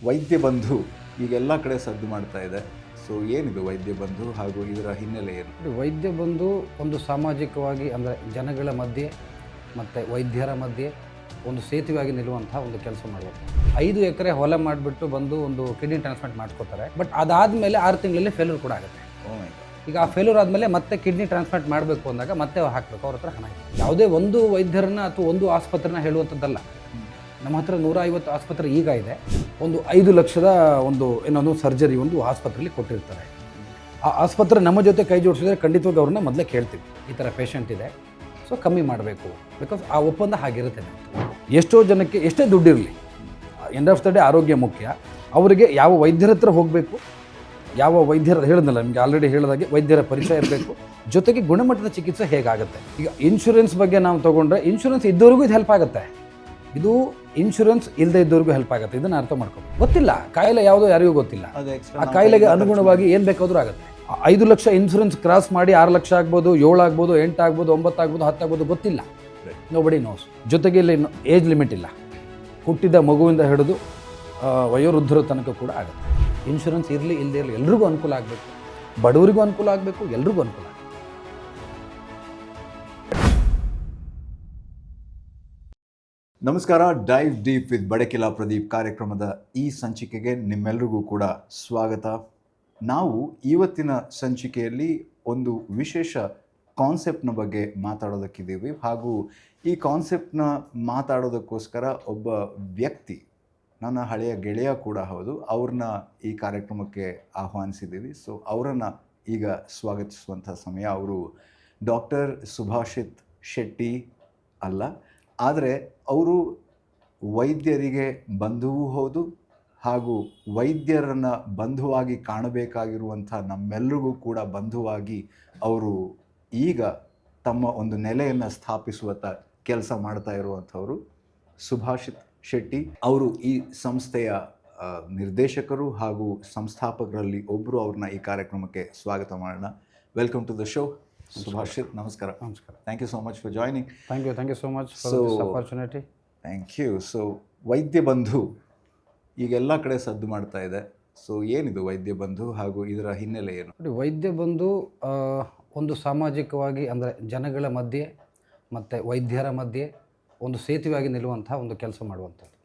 ವೈದ್ಯ ಬಂಧು ಈಗೆಲ್ಲ ಕಡೆ ಸದ್ದು ಮಾಡ್ತಾ ಇದೆ. ಸೊ ಏನಿದು ವೈದ್ಯ ಬಂಧು ಹಾಗೂ ಇದರ ಹಿನ್ನೆಲೆ ಏನು? ವೈದ್ಯ ಬಂಧು ಒಂದು ಸಾಮಾಜಿಕವಾಗಿ ಅಂದರೆ ಜನಗಳ ಮಧ್ಯೆ ಮತ್ತು ವೈದ್ಯರ ಮಧ್ಯೆ ಒಂದು ಸೇತುವೆಯಾಗಿ ನಿಲ್ಲುವಂಥ ಒಂದು ಕೆಲಸ ಮಾಡಬೇಕು. 5 ಎಕರೆ ಹೊಲ ಮಾಡಿಬಿಟ್ಟು ಬಂದು ಒಂದು ಕಿಡ್ನಿ ಟ್ರಾನ್ಸ್ಪ್ಲಾಂಟ್ ಮಾಡ್ಕೋತಾರೆ. ಬಟ್ ಅದಾದಮೇಲೆ 6 ತಿಂಗಳಲ್ಲಿ ಫೇಲ್ಯೂರ್ ಕೂಡ ಆಗುತ್ತೆ. ಈಗ ಆ ಫೇಲ್ಯೂರ್ ಆದಮೇಲೆ ಮತ್ತೆ ಕಿಡ್ನಿ ಟ್ರಾನ್ಸ್ಪ್ಲಾಂಟ್ ಮಾಡಬೇಕು ಅಂದಾಗ ಮತ್ತೆ ಹಾಕಬೇಕು, ಅವ್ರ ಹತ್ರ ಹಣ ಇದೆ. ಯಾವುದೇ ಒಂದು ವೈದ್ಯರನ್ನ ಅಥವಾ ಒಂದು ಆಸ್ಪತ್ರೆನ ಹೇಳುವಂಥದ್ದಲ್ಲ. ನಮ್ಮ ಹತ್ರ 150 ಆಸ್ಪತ್ರೆ ಈಗ ಇದೆ. ಒಂದು 5 ಲಕ್ಷದ ಇನ್ನೊಂದು ಸರ್ಜರಿ ಒಂದು ಆಸ್ಪತ್ರೆಯಲ್ಲಿ ಕೊಟ್ಟಿರ್ತಾರೆ. ಆ ಆಸ್ಪತ್ರೆ ನಮ್ಮ ಜೊತೆ ಕೈ ಜೋಡಿಸಿದ್ರೆ ಖಂಡಿತವಾಗಿ ಅವ್ರನ್ನ ಮೊದಲೇ ಕೇಳ್ತೀವಿ, ಈ ಥರ ಪೇಷಂಟ್ ಇದೆ, ಸೊ ಕಮ್ಮಿ ಮಾಡಬೇಕು. ಬಿಕಾಸ್ ಆ ಒಪ್ಪಂದ ಹಾಗಿರುತ್ತೆ. ಎಷ್ಟೋ ಜನಕ್ಕೆ ಎಷ್ಟೇ ದುಡ್ಡಿರಲಿ, ಎಂಡ್ ಆಫ್ ದ ಡೇ ಆರೋಗ್ಯ ಮುಖ್ಯ. ಅವರಿಗೆ ಯಾವ ವೈದ್ಯರ ಹತ್ರ ಹೋಗಬೇಕು, ಯಾವ ವೈದ್ಯರ ಹೇಳಿದ್ನಲ್ಲ ನಿಮಗೆ ಆಲ್ರೆಡಿ ಹೇಳಿದಾಗೆ ವೈದ್ಯರ ಪರಿಚಯ ಇರಬೇಕು, ಜೊತೆಗೆ ಗುಣಮಟ್ಟದ ಚಿಕಿತ್ಸೆ ಹೇಗಾಗುತ್ತೆ. ಈಗ ಇನ್ಶೂರೆನ್ಸ್ ಬಗ್ಗೆ ನಾವು ತೊಗೊಂಡ್ರೆ ಇನ್ಶೂರೆನ್ಸ್ ಇದ್ದವ್ರಿಗೂ ಇದು ಹೆಲ್ಪ್ ಆಗುತ್ತೆ, ಇದು ಇನ್ಶೂರೆನ್ಸ್ ಇಲ್ಲದೆ ಇದ್ದವ್ರಿಗೂ ಹೆಲ್ಪ್ ಆಗುತ್ತೆ. ಇದನ್ನು ಅರ್ಥ ಮಾಡ್ಕೊಂಡು ಗೊತ್ತಿಲ್ಲ, ಕಾಯಿಲೆ ಯಾವುದೋ ಯಾರಿಗೂ ಗೊತ್ತಿಲ್ಲ. ಆ ಕಾಯಿಲೆಗೆ ಅನುಗುಣವಾಗಿ ಏನು ಬೇಕಾದರೂ ಆಗುತ್ತೆ. 5 ಲಕ್ಷ ಇನ್ಶೂರೆನ್ಸ್ ಕ್ರಾಸ್ ಮಾಡಿ 6 ಲಕ್ಷ ಆಗ್ಬೋದು, 7 ಆಗ್ಬೋದು, 8 ಆಗ್ಬೋದು, 9 ಆಗ್ಬೋದು, 10 ಆಗ್ಬೋದು, ಗೊತ್ತಿಲ್ಲ. Nobody nose. ಜೊತೆಗೆ ಇಲ್ಲಿ ಏಜ್ ಲಿಮಿಟ್ ಇಲ್ಲ, ಹುಟ್ಟಿದ ಮಗುವಿಂದ ಹಿಡಿದು ವಯೋವೃದ್ಧರ ತನಕ ಕೂಡ ಆಗುತ್ತೆ. ಇನ್ಶೂರೆನ್ಸ್ ಇರಲಿ ಇಲ್ಲದೆ ಇರಲಿ ಎಲ್ರಿಗೂ ಅನುಕೂಲ ಆಗಬೇಕು, ಬಡವರಿಗೂ ಅನುಕೂಲ ಆಗಬೇಕು, ಎಲ್ರಿಗೂ ಅನುಕೂಲ ಆಗಬೇಕು. ನಮಸ್ಕಾರ. Dive deep with Badakila Pradeep ಕಾರ್ಯಕ್ರಮದ ಈ ಸಂಚಿಕೆಗೆ ನಿಮ್ಮೆಲ್ಲರಿಗೂ ಕೂಡ ಸ್ವಾಗತ. ನಾವು ಇವತ್ತಿನ ಸಂಚಿಕೆಯಲ್ಲಿ ಒಂದು ವಿಶೇಷ ಕಾನ್ಸೆಪ್ಟ್ನ ಬಗ್ಗೆ ಮಾತಾಡೋದಕ್ಕಿದ್ದೀವಿ. ಹಾಗೂ ಈ ಕಾನ್ಸೆಪ್ಟ್ನ ಮಾತಾಡೋದಕ್ಕೋಸ್ಕರ ಒಬ್ಬ ವ್ಯಕ್ತಿ, ನನ್ನ ಹಳೆಯ ಗೆಳೆಯ ಕೂಡ ಹೌದು, ಅವ್ರನ್ನ ಈ ಕಾರ್ಯಕ್ರಮಕ್ಕೆ ಆಹ್ವಾನಿಸಿದ್ದೀವಿ. ಸೊ ಅವರನ್ನು ಈಗ ಸ್ವಾಗತಿಸುವಂಥ ಸಮಯ. ಅವರು ಡಾಕ್ಟರ್ ಸುಭಾಷಿತ್ ಶೆಟ್ಟಿ ಅಲ್ಲ, ಆದರೆ ಅವರು ವೈದ್ಯರಿಗೆ ಬಂಧುವೂ ಹೌದು, ಹಾಗೂ ವೈದ್ಯರನ್ನು ಬಂಧುವಾಗಿ ಕಾಣಬೇಕಾಗಿರುವಂಥ ನಮ್ಮೆಲ್ಲರಿಗೂ ಕೂಡ ಬಂಧುವಾಗಿ ಅವರು ಈಗ ತಮ್ಮ ಒಂದು ನೆಲೆಯನ್ನು ಸ್ಥಾಪಿಸುವಂಥ ಕೆಲಸ ಮಾಡ್ತಾ ಇರುವಂಥವರು ಸುಭಾಷಿತ್ ಶೆಟ್ಟಿ. ಅವರು ಈ ಸಂಸ್ಥೆಯ ನಿರ್ದೇಶಕರು ಹಾಗೂ ಸಂಸ್ಥಾಪಕರಲ್ಲಿ ಒಬ್ಬರು. ಅವ್ರನ್ನ ಈ ಕಾರ್ಯಕ್ರಮಕ್ಕೆ ಸ್ವಾಗತ ಮಾಡೋಣ. Welcome to the show Subhashit. ನಮಸ್ಕಾರ. ನಮಸ್ಕಾರ. Thank you so much for joining. Thank you so much for this opportunity. Thank you. So ವೈದ್ಯ ಬಂಧು ಈಗೆಲ್ಲ ಕಡೆ ಸದ್ದು ಮಾಡ್ತಾ ಇದೆ. ಸೊ ಏನಿದು ವೈದ್ಯ ಬಂಧು ಹಾಗೂ ಇದರ ಹಿನ್ನೆಲೆ ಏನು? ವೈದ್ಯ ಬಂಧು ಒಂದು ಸಾಮಾಜಿಕವಾಗಿ ಅಂದರೆ ಜನಗಳ ಮಧ್ಯೆ ಮತ್ತು ವೈದ್ಯರ ಮಧ್ಯೆ ಒಂದು ಸೇತುವೆಯಾಗಿ ನಿಲ್ಲುವಂಥ ಒಂದು ಕೆಲಸ ಮಾಡುವಂಥದ್ದು.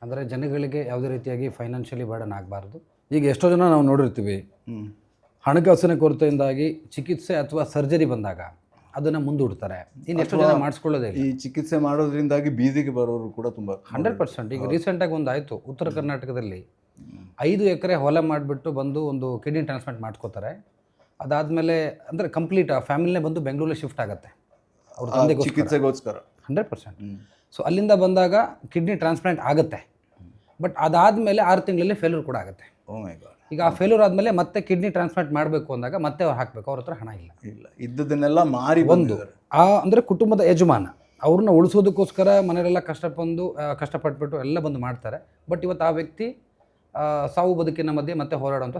ಅಂದರೆ ಜನಗಳಿಗೆ ಯಾವುದೇ ರೀತಿಯಾಗಿ ಫೈನಾನ್ಷಿಯಲಿ ಬರ್ಡನ್ ಆಗಬಾರ್ದು. ಈಗ ಎಷ್ಟೋ ಜನ ನಾವು ನೋಡಿರ್ತೀವಿ, ಹಣಕಾಸಿನ ಕೊರತೆಯಿಂದಾಗಿ ಚಿಕಿತ್ಸೆ ಅಥವಾ ಸರ್ಜರಿ ಬಂದಾಗ ಅದನ್ನು ಮುಂದೂಡ್ತಾರೆ. ಇನ್ನು ಎಷ್ಟೋ ಜನ ಮಾಡಿಸ್ಕೊಳ್ಳೋದೇ ಈ ಚಿಕಿತ್ಸೆ ಮಾಡೋದ್ರಿಂದಾಗಿ ಬೀದಿಗೆ ಬರೋರು ಕೂಡ ತುಂಬ 100%. ಈಗ ರೀಸೆಂಟಾಗಿ ಒಂದು ಆಯಿತು, ಉತ್ತರ ಕರ್ನಾಟಕದಲ್ಲಿ 5 ಎಕರೆ ಹೊಲ ಮಾಡಿಬಿಟ್ಟು ಬಂದು ಒಂದು ಕಿಡ್ನಿ ಟ್ರಾನ್ಸ್ಪ್ಲಾಂಟ್ ಮಾಡ್ಕೋತಾರೆ. ಅದಾದಮೇಲೆ ಅಂದರೆ ಕಂಪ್ಲೀಟ್ ಆ ಫ್ಯಾಮಿಲಿನೇ ಬಂದು ಬೆಂಗಳೂರಲ್ಲಿ ಶಿಫ್ಟ್ ಆಗುತ್ತೆ ಅವ್ರ ತಂದೆಗೆ ಚಿಕಿತ್ಸೆಗೋಸ್ಕರ. 100%. ಸೊ ಅಲ್ಲಿಂದ ಬಂದಾಗ ಕಿಡ್ನಿ ಟ್ರಾನ್ಸ್ಪ್ಲಾಂಟ್ ಆಗುತ್ತೆ. ಬಟ್ ಅದಾದಮೇಲೆ 6 ತಿಂಗಳಲ್ಲಿ ಫೇಲ್ಯೂರ್ ಕೂಡ ಆಗುತ್ತೆ. ಈಗ ಆ ಫೇಲ್ಯೂರ್ ಆದಮೇಲೆ ಮತ್ತೆ ಕಿಡ್ನಿ ಟ್ರಾನ್ಸ್ಪ್ಲಾಂಟ್ ಮಾಡಬೇಕು ಅಂದಾಗ ಮತ್ತೆ ಅವ್ರು ಹಾಕಬೇಕು, ಅವ್ರ ಹತ್ರ ಹಣ ಇಲ್ಲ. ಇದ್ದದನ್ನೆಲ್ಲ ಮಾರಿ ಒಂದು ಅಂದರೆ ಕುಟುಂಬದ ಯಜಮಾನ ಅವ್ರನ್ನ ಉಳಿಸೋದಕ್ಕೋಸ್ಕರ ಮನೆಯಲ್ಲೆಲ್ಲ ಕಷ್ಟಪಟ್ಬಿಟ್ಟು ಎಲ್ಲ ಬಂದು ಮಾಡ್ತಾರೆ. ಬಟ್ ಇವತ್ತು ಆ ವ್ಯಕ್ತಿ ಸಾವು ಬದುಕಿನ ಮಧ್ಯೆ ಮತ್ತೆ ಹೋರಾಡುವಂಥ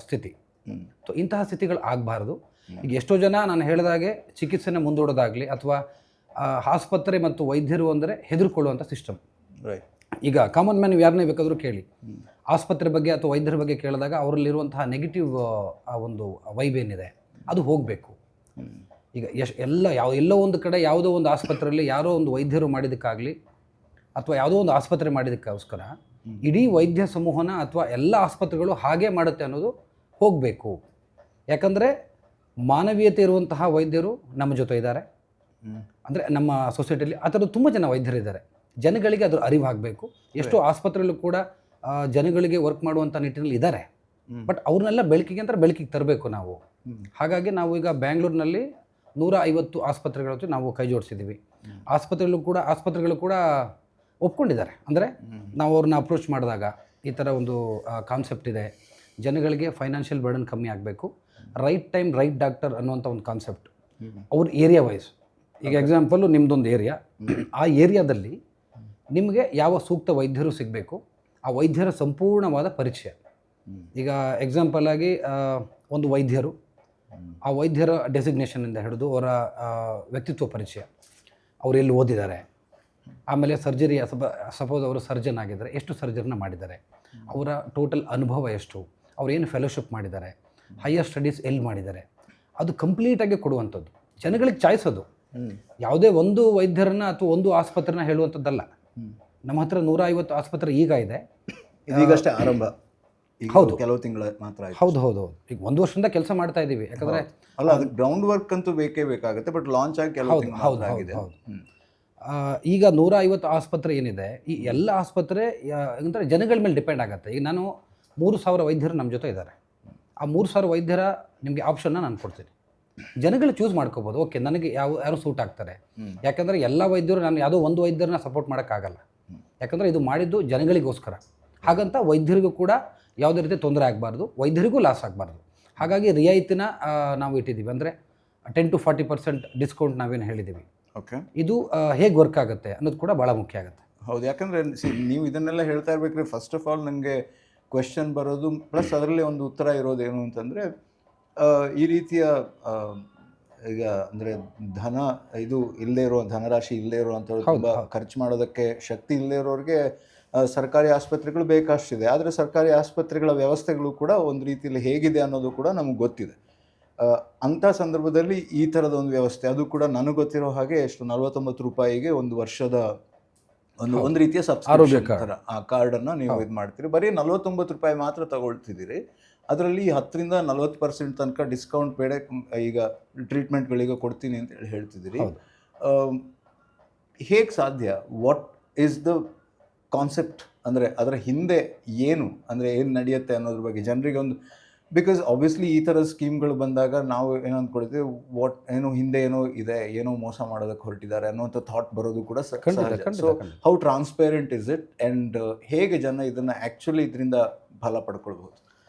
ಸ್ಥಿತಿ. ಸೊ ಇಂತಹ ಸ್ಥಿತಿಗಳು ಆಗಬಾರ್ದು. ಈಗ ಎಷ್ಟೋ ಜನ ನಾನು ಹೇಳಿದಾಗೆ ಚಿಕಿತ್ಸೆನ ಮುಂದೂಡೋದಾಗಲಿ ಅಥವಾ ಆಸ್ಪತ್ರೆ ಮತ್ತು ವೈದ್ಯರು ಅಂದರೆ ಹೆದರ್ಕೊಳ್ಳುವಂಥ ಸಿಸ್ಟಮ್. ಈಗ ಕಾಮನ್ ಮ್ಯಾನ್ ಯಾರನ್ನೇ ಬೇಕಾದರೂ ಕೇಳಿ, ಆಸ್ಪತ್ರೆ ಬಗ್ಗೆ ಅಥವಾ ವೈದ್ಯರ ಬಗ್ಗೆ ಕೇಳಿದಾಗ ಅವರಲ್ಲಿರುವಂತಹ ನೆಗೆಟಿವ್ ಒಂದು ವೈಬ್ ಏನಿದೆ ಅದು ಹೋಗಬೇಕು. ಈಗ ಎಲ್ಲೋ ಒಂದು ಕಡೆ ಯಾವುದೋ ಒಂದು ಆಸ್ಪತ್ರೆಯಲ್ಲಿ ಯಾರೋ ಒಂದು ವೈದ್ಯರು ಮಾಡಿದ್ದಕ್ಕಾಗಲಿ ಅಥವಾ ಯಾವುದೋ ಒಂದು ಆಸ್ಪತ್ರೆ ಮಾಡಿದ್ದಕ್ಕೋಸ್ಕರ ಇಡೀ ವೈದ್ಯ ಸಮೂಹನ ಅಥವಾ ಎಲ್ಲ ಆಸ್ಪತ್ರೆಗಳು ಹಾಗೆ ಮಾಡುತ್ತೆ ಅನ್ನೋದು ಹೋಗಬೇಕು. ಯಾಕಂದರೆ ಮಾನವೀಯತೆ ಇರುವಂತಹ ವೈದ್ಯರು ನಮ್ಮ ಜೊತೆ ಇದ್ದಾರೆ. ಅಂದರೆ ನಮ್ಮ ಸೊಸೈಟಿಯಲ್ಲಿ ಆ ಥರದ್ದು ತುಂಬ ಜನ ವೈದ್ಯರಿದ್ದಾರೆ. ಜನಗಳಿಗೆ ಅದರ ಅರಿವಾಗಬೇಕು. ಎಷ್ಟೋ ಆಸ್ಪತ್ರೆಯಲ್ಲೂ ಕೂಡ ಜನಗಳಿಗೆ ವರ್ಕ್ ಮಾಡುವಂಥ ನಿಟ್ಟಿನಲ್ಲಿ ಇದ್ದಾರೆ. ಬಟ್ ಅವ್ರನ್ನೆಲ್ಲ ಬೆಳಕಿಗೆ ತರಬೇಕು ನಾವು. ಹಾಗಾಗಿ ನಾವು ಈಗ ಬ್ಯಾಂಗ್ಳೂರಿನಲ್ಲಿ 150 ಆಸ್ಪತ್ರೆಗಳ ಜೊತೆ ನಾವು ಕೈ ಜೋಡಿಸಿದ್ದೀವಿ. ಆಸ್ಪತ್ರೆಗಳು ಕೂಡ ಒಪ್ಕೊಂಡಿದ್ದಾರೆ. ಅಂದರೆ ನಾವು ಅವ್ರನ್ನ ಅಪ್ರೋಚ್ ಮಾಡಿದಾಗ ಈ ಥರ ಒಂದು ಕಾನ್ಸೆಪ್ಟ್ ಇದೆ, ಜನಗಳಿಗೆ ಫೈನಾನ್ಷಿಯಲ್ ಬರ್ಡನ್ ಕಮ್ಮಿ ಆಗಬೇಕು, ರೈಟ್ ಟೈಮ್ ರೈಟ್ ಡಾಕ್ಟರ್ ಅನ್ನುವಂಥ ಒಂದು ಕಾನ್ಸೆಪ್ಟ್. ಅವ್ರ ಏರಿಯಾ ವೈಸ್, ಈಗ ಎಕ್ಸಾಂಪಲ್ಲು ನಿಮ್ಮದೊಂದು ಏರಿಯಾ, ಆ ಏರಿಯಾದಲ್ಲಿ ನಿಮಗೆ ಯಾವ ಸೂಕ್ತ ವೈದ್ಯರು ಸಿಗಬೇಕು, ಆ ವೈದ್ಯರ ಸಂಪೂರ್ಣವಾದ ಪರಿಚಯ. ಈಗ ಎಕ್ಸಾಂಪಲ್ ಆಗಿ ಒಂದು ವೈದ್ಯರು, ಆ ವೈದ್ಯರ ಡೆಸಿಗ್ನೇಷನಿಂದ ಹಿಡಿದು ಅವರ ವ್ಯಕ್ತಿತ್ವ ಪರಿಚಯ, ಅವರು ಎಲ್ಲಿ ಓದಿದ್ದಾರೆ, ಆಮೇಲೆ ಸರ್ಜರಿ ಸಪೋಸ್ ಅವರು ಸರ್ಜನ್ ಆಗಿದ್ದಾರೆ, ಎಷ್ಟು ಸರ್ಜರಿನ ಮಾಡಿದ್ದಾರೆ, ಅವರ ಟೋಟಲ್ ಅನುಭವ ಎಷ್ಟು, ಅವ್ರು ಏನು ಫೆಲೋಶಿಪ್ ಮಾಡಿದ್ದಾರೆ, ಹೈಯರ್ ಸ್ಟಡೀಸ್ ಎಲ್ಲಿ ಮಾಡಿದ್ದಾರೆ, ಅದು ಕಂಪ್ಲೀಟಾಗಿ ಕೊಡುವಂಥದ್ದು. ಜನಗಳಿಗೆ ಚಾಯ್ಸ್ ಅದು. ಯಾವುದೇ ಒಂದು ವೈದ್ಯರನ್ನ ಅಥವಾ ಒಂದು ಆಸ್ಪತ್ರೆನ ಹೇಳುವಂಥದ್ದಲ್ಲ. ನಮ್ಮ ಹತ್ರ 150 ಆಸ್ಪತ್ರೆ ಈಗ ಇದೆ. ಇದೀಗಷ್ಟೇ ಆರಂಭ. ಹೌದು, ಕೆಲವು ತಿಂಗಳ ಮಾತ್ರ ಆಯ್ತು. ಹೌದು ಹೌದು ಹೌದು. ಈಗ 1 ವರ್ಷದಿಂದ ಕೆಲಸ ಮಾಡ್ತಾ ಇದ್ದೀವಿ. ಯಾಕಂದರೆ ಅಲ್ಲ, ಅದು ಗ್ರೌಂಡ್ ವರ್ಕ್ ಅಂತೂ ಬೇಕೇ ಬೇಕಾಗುತ್ತೆ, ಬಟ್ ಲಾಂಚ್ ಆಗಿ ಕೆಲವು ತಿಂಗಳು ಮಾತ್ರ ಆಗಿದೆ. ಈಗ 150 ಆಸ್ಪತ್ರೆ ಏನಿದೆ, ಈ ಎಲ್ಲ ಆಸ್ಪತ್ರೆ ಅಂದರೆ ಜನಗಳ ಮೇಲೆ ಡಿಪೆಂಡ್ ಆಗುತ್ತೆ. ಈಗ ನಾನು 3,000 ವೈದ್ಯರು ನಮ್ಮ ಜೊತೆ ಇದ್ದಾರೆ. ಆ 3,000 ವೈದ್ಯರ ನಿಮಗೆ ಆಪ್ಷನ್ನ ನಾನು ಕೊಡ್ತೀನಿ. ಜನಗಳು ಚೂಸ್ ಮಾಡ್ಕೋಬೋದು. ಓಕೆ, ನನಗೆ ಯಾರು ಸೂಟ್ ಆಗ್ತಾರೆ. ಯಾಕಂದರೆ ಎಲ್ಲ ವೈದ್ಯರು, ನಾನು ಯಾವುದೋ ಒಂದು ವೈದ್ಯರನ್ನ ಸಪೋರ್ಟ್ ಮಾಡೋಕ್ಕಾಗಲ್ಲ. ಯಾಕಂದರೆ ಇದು ಮಾಡಿದ್ದು ಜನಗಳಿಗೋಸ್ಕರ. ಹಾಗಂತ ವೈದ್ಯರಿಗೂ ಕೂಡ ಯಾವುದೇ ರೀತಿ ತೊಂದರೆ ಆಗಬಾರ್ದು, ವೈದ್ಯರಿಗೂ ಲಾಸ್ ಆಗಬಾರ್ದು. ಹಾಗಾಗಿ ರಿಯಾಯಿತಿನ ನಾವು ಇಟ್ಟಿದ್ದೀವಿ. ಅಂದರೆ 10 to 40% ಡಿಸ್ಕೌಂಟ್ ನಾವೇನು ಹೇಳಿದ್ದೀವಿ. ಓಕೆ, ಇದು ಹೇಗೆ ವರ್ಕ್ ಆಗುತ್ತೆ ಅನ್ನೋದು ಕೂಡ ಭಾಳ ಮುಖ್ಯ ಆಗುತ್ತೆ. ಹೌದು. ಯಾಕಂದರೆ ನೀವು ಇದನ್ನೆಲ್ಲ ಹೇಳ್ತಾ ಇರ್ಬೇಕ್ರೆ ಫಸ್ಟ್ ಆಫ್ ಆಲ್ ನನಗೆ ಕ್ವೆಶ್ಚನ್ ಬರೋದು, ಪ್ಲಸ್ ಅದರಲ್ಲಿ ಒಂದು ಉತ್ತರ ಇರೋದೇನು ಅಂತಂದರೆ, ಈ ರೀತಿಯ ಈಗ ಅಂದರೆ ಇದು ಇಲ್ಲದೇ ಇರೋ, ಧನರಾಶಿ ಇಲ್ಲದೇ ಇರೋವಂಥವ್ರು, ತುಂಬ ಖರ್ಚು ಮಾಡೋದಕ್ಕೆ ಶಕ್ತಿ ಇಲ್ಲದೇ ಇರೋರಿಗೆ ಸರ್ಕಾರಿ ಆಸ್ಪತ್ರೆಗಳು ಬೇಕಷ್ಟಿದೆ. ಆದರೆ ಸರ್ಕಾರಿ ಆಸ್ಪತ್ರೆಗಳ ವ್ಯವಸ್ಥೆಗಳು ಕೂಡ ಒಂದು ರೀತಿಯಲ್ಲಿ ಹೇಗಿದೆ ಅನ್ನೋದು ಕೂಡ ನಮಗೆ ಗೊತ್ತಿದೆ. ಅಂಥ ಸಂದರ್ಭದಲ್ಲಿ ಈ ಥರದ ಒಂದು ವ್ಯವಸ್ಥೆ, ಅದು ಕೂಡ ನನಗೆ ಗೊತ್ತಿರೋ ಹಾಗೆ ಎಷ್ಟು 49 ರೂಪಾಯಿಗೆ ಒಂದು ವರ್ಷದ ಒಂದು ರೀತಿಯ ಸಬ್ಸ್ಕ್ರಿಪ್ಷನ್ ಥರ ಆ ಕಾರ್ಡನ್ನು ನೀವು ಇದು ಮಾಡ್ತೀರಿ. ಬರೀ 49 ರೂಪಾಯಿ ಮಾತ್ರ ತಗೊಳ್ತಿದ್ದೀರಿ. ಅದರಲ್ಲಿ 10% 40% ತನಕ ಡಿಸ್ಕೌಂಟ್ ಬೇಡ, ಈಗ ಟ್ರೀಟ್ಮೆಂಟ್ಗಳಿಗೆ ಕೊಡ್ತೀನಿ ಅಂತ ಹೇಳ್ತಿದ್ದೀರಿ. ಹೇಗೆ ಸಾಧ್ಯ? What is the concept? ಅಂದರೆ ಅದರ ಹಿಂದೆ ಏನು, ಅಂದರೆ ಏನು ನಡೆಯುತ್ತೆ ಅನ್ನೋದ್ರ ಬಗ್ಗೆ ಜನರಿಗೆ ಒಂದು, ಬಿಕಾಸ್ ಆಬ್ವಿಯಸ್ಲಿ ಈ ಥರದ ಸ್ಕೀಮ್ಗಳು ಬಂದಾಗ ನಾವು ಏನು ಅಂದ್ಕೊಳ್ತೀವಿ, ಏನೋ ಹಿಂದೆ ಏನೋ ಇದೆ, ಏನೋ ಮೋಸ ಮಾಡೋದಕ್ಕೆ ಹೊರಟಿದ್ದಾರೆ ಅನ್ನೋಂಥ ಥಾಟ್ ಬರೋದು ಕೂಡ ಸಹಜ. So how transparent is it, and ಹೇಗೆ ಜನ ಇದನ್ನು ಆ್ಯಕ್ಚುಲಿ ಇದರಿಂದ ಫಲ ಪಡ್ಕೊಳ್ಬೋದು?